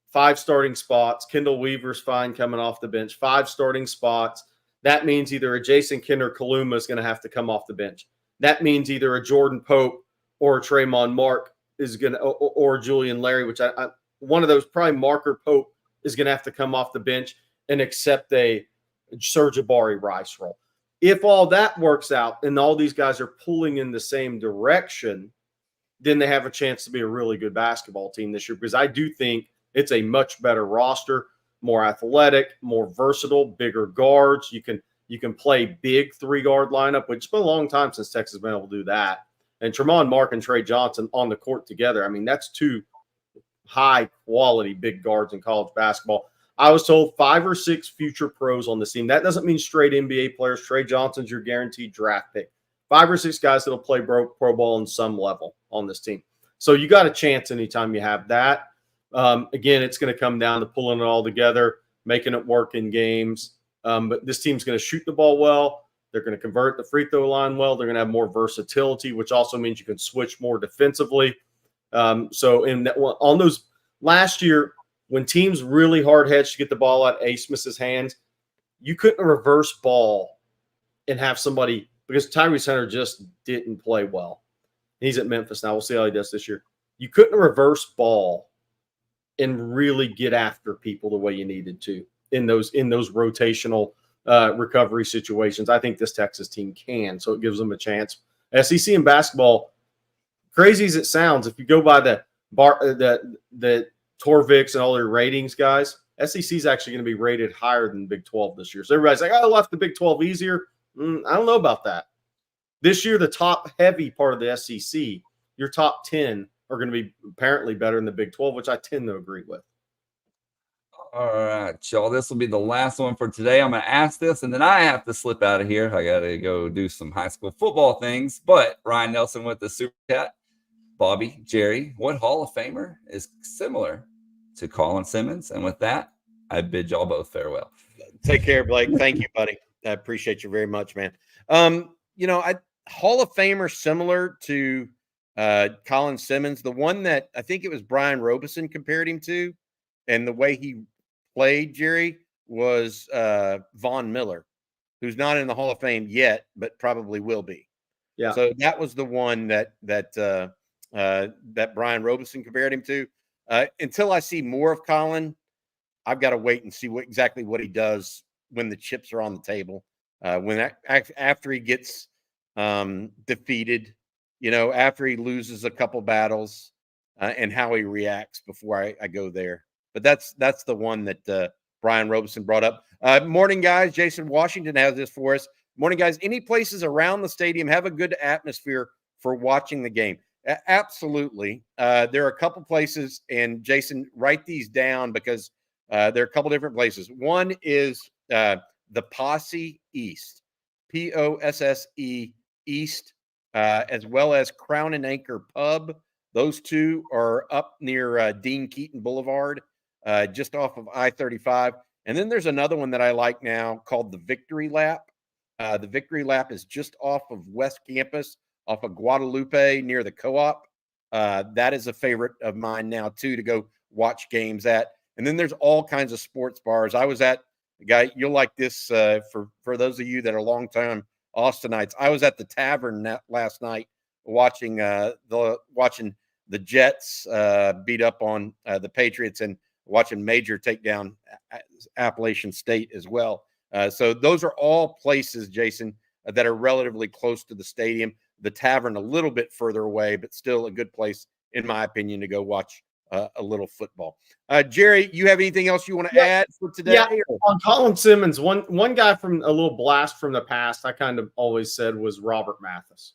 5 starting spots. Kendall Weaver's fine coming off the bench. 5 starting spots. That means either a Jason Kidd or Kaluma is going to have to come off the bench. That means either a Jordan Pope or a Tremont Mark is going to, or Julian Larry, which one of those, probably Marker Pope, is going to have to come off the bench and accept a Serge Ibaka Rice role. If all that works out and all these guys are pulling in the same direction, then they have a chance to be a really good basketball team this year, because I do think it's a much better roster, more athletic, more versatile, bigger guards. You can play big 3-guard lineup, which it's been a long time since Texas has been able to do that. And Tremont Mark and Trey Johnson on the court together. I mean, that's 2 high-quality big guards in college basketball. I was told 5 or 6 future pros on this team. That doesn't mean straight NBA players. Trey Johnson's your guaranteed draft pick. 5 or 6 guys that'll play pro ball on some level on this team. So you got a chance anytime you have that. Again, it's going to come down to pulling it all together, making it work in games. But this team's going to shoot the ball well. They're going to convert the free throw line well. They're going to have more versatility, which also means you can switch more defensively. So on those last year, when teams really hard hedged to get the ball out of A. Smith's hands, you couldn't reverse ball and have somebody, because Tyrese Hunter just didn't play well. He's at Memphis now. We'll see how he does this year. You couldn't reverse ball and really get after people the way you needed to in those rotational recovery situations. I think this Texas team can, so it gives them a chance. SEC in basketball, crazy as it sounds, if you go by the Torvix and all their ratings, guys, SEC is actually going to be rated higher than Big 12 this year. So everybody's like, "Oh, I left the Big 12 easier." I don't know about that. This year, the top heavy part of the SEC, your top 10 are going to be apparently better than the Big 12, which I tend to agree with. All right, y'all. This will be the last one for today. I'm going to ask this, and then I have to slip out of here. I got to go do some high school football things. But Ryan Nelson with the Super Chat. Bobby, Jerry, what Hall of Famer is similar to Colin Simmons? And with that, I bid y'all both farewell. Take care, Blake. Thank you, buddy. I appreciate you very much, man. Hall of Famer similar to Colin Simmons, the one that I think it was Brian Robeson compared him to, and the way he played, Jerry, was Von Miller, who's not in the Hall of Fame yet, but probably will be. Yeah. So that was the one that Brian Robeson compared him to. Until I see more of Colin, I've got to wait and see exactly what he does when the chips are on the table. After he gets defeated, after he loses a couple battles, and how he reacts before I go there. But that's the one that Brian Robeson brought up. Morning, guys. Jason Washington has this for us. Morning, guys. Any places around the stadium have a good atmosphere for watching the game? Absolutely. There are a couple places, and Jason, write these down because there are a couple different places. One is the Posse East, Posse East, as well as Crown and Anchor Pub. Those two are up near Dean Keaton Boulevard, just off of I-35. And then there's another one that I like now called the Victory Lap. The Victory Lap is just off of West Campus, off of Guadalupe near the Co-op. That is a favorite of mine now, too, to go watch games at. And then there's all kinds of sports bars. I was at, guy, you'll like this for those of you that are longtime Austinites. I was at the Tavern last night watching the Jets beat up on the Patriots and watching Major take down Appalachian State as well. So those are all places, Jason, that are relatively close to the stadium. The Tavern a little bit further away, but still a good place, in my opinion, to go watch a little football. Jerry, you have anything else you want to add for today? Yeah, on Colin Simmons, one guy from a little blast from the past I kind of always said was Robert Mathis.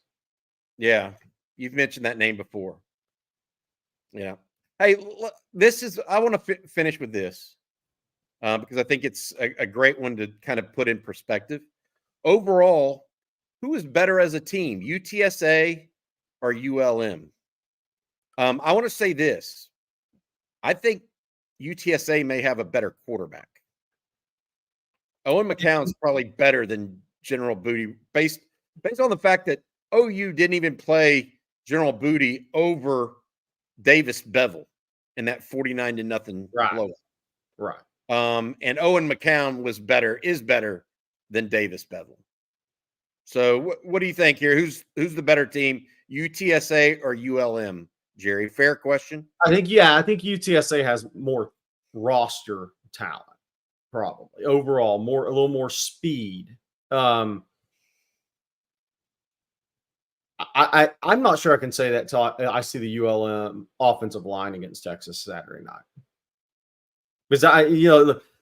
Yeah, you've mentioned that name before. Yeah. Hey, I want to finish with this. because I think it's a great one to kind of put in perspective. Overall, who is better as a team, UTSA or ULM? I want to say this. I think UTSA may have a better quarterback. Owen McCown's probably better than General Booty based on the fact that OU didn't even play General Booty over Davis Bevel in that 49-0 blowout. Right. And Owen McCown is better than Davis Bevel. So what do you think here? Who's the better team, UTSA or ULM, Jerry? Fair question. I think UTSA has more roster talent, probably overall, a little more speed. I'm not sure I can say that till I see the ULM offensive line against Texas Saturday night. Because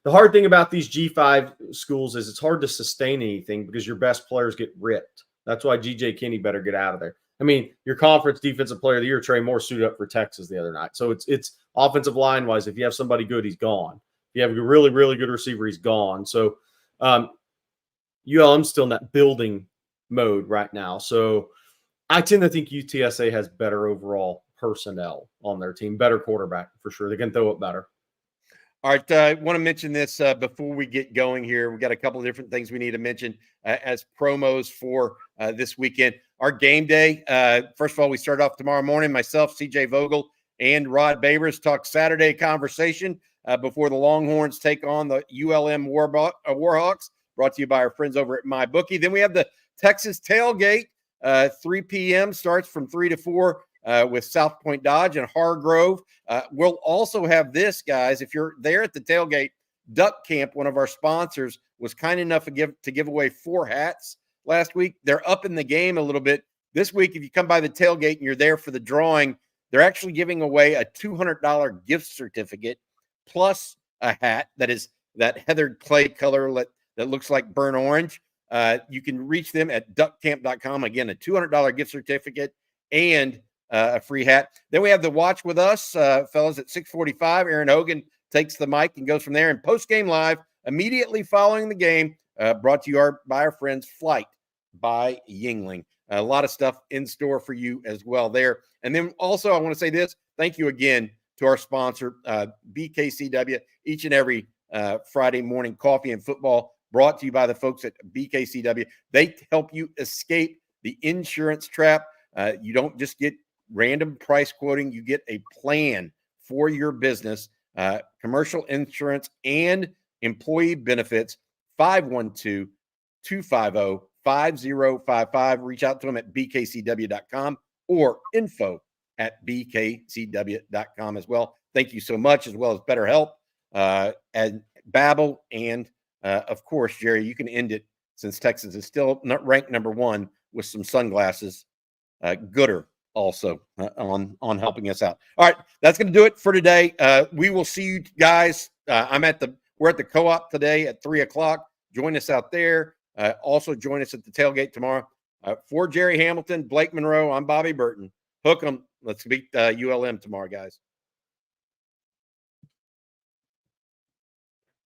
the hard thing about these G5 schools is it's hard to sustain anything because your best players get ripped. That's why GJ Kinney better get out of there. I mean, your conference defensive player of the year, Trey Moore, suited up for Texas the other night. So it's offensive line wise. If you have somebody good, he's gone. If you have a really, really good receiver, he's gone. So ULM's still in that building mode right now. So I tend to think UTSA has better overall personnel on their team, better quarterback for sure. They can throw it better. All right, I want to mention this before we get going here. We got a couple of different things we need to mention as promos for this weekend. Our game day, first of all, we start off tomorrow morning. Myself, CJ Vogel, and Rod Babers talk Saturday conversation before the Longhorns take on the ULM Warhawks, brought to you by our friends over at MyBookie. Then we have the Texas tailgate, 3 p.m. starts from 3 to 4 with South Point Dodge and Hargrove. We'll also have this, guys. If you're there at the tailgate, Duck Camp, one of our sponsors, was kind enough to give away 4 hats last week. They're up in the game a little bit. This week, if you come by the tailgate and you're there for the drawing, they're actually giving away a $200 gift certificate plus a hat that is that heathered clay color that looks like burnt orange. You can reach them at duckcamp.com. Again, a $200 gift certificate and a free hat. Then we have the Watch With Us, fellas, at 6:45. Aaron Hogan takes the mic and goes from there. And post-game live, immediately following the game, brought to you by our friends Flight by Yingling. A lot of stuff in store for you as well there. And then also I want to say this. Thank you again to our sponsor, Bkcw, each and every Friday morning coffee and football brought to you by the folks at Bkcw. They help you escape the insurance trap. You don't just get random price quoting. You get a plan for your business, commercial insurance and employee benefits. 512-250-5055. Reach out to them at bkcw.com or info@bkcw.com as well. Thank you so much, as well as Betterhelp and Babbel. And of course, Jerry, you can end it since Texas is still not ranked number 1 with some sunglasses. Goodr also on helping us out. All right, that's going to do it for today. We will see you guys. We're at the Co-op today at 3:00. Join us out there. Also join us at the tailgate tomorrow. For Jerry Hamilton, Blake Monroe, I'm Bobby Burton. Hook 'em. Let's beat ULM tomorrow, guys.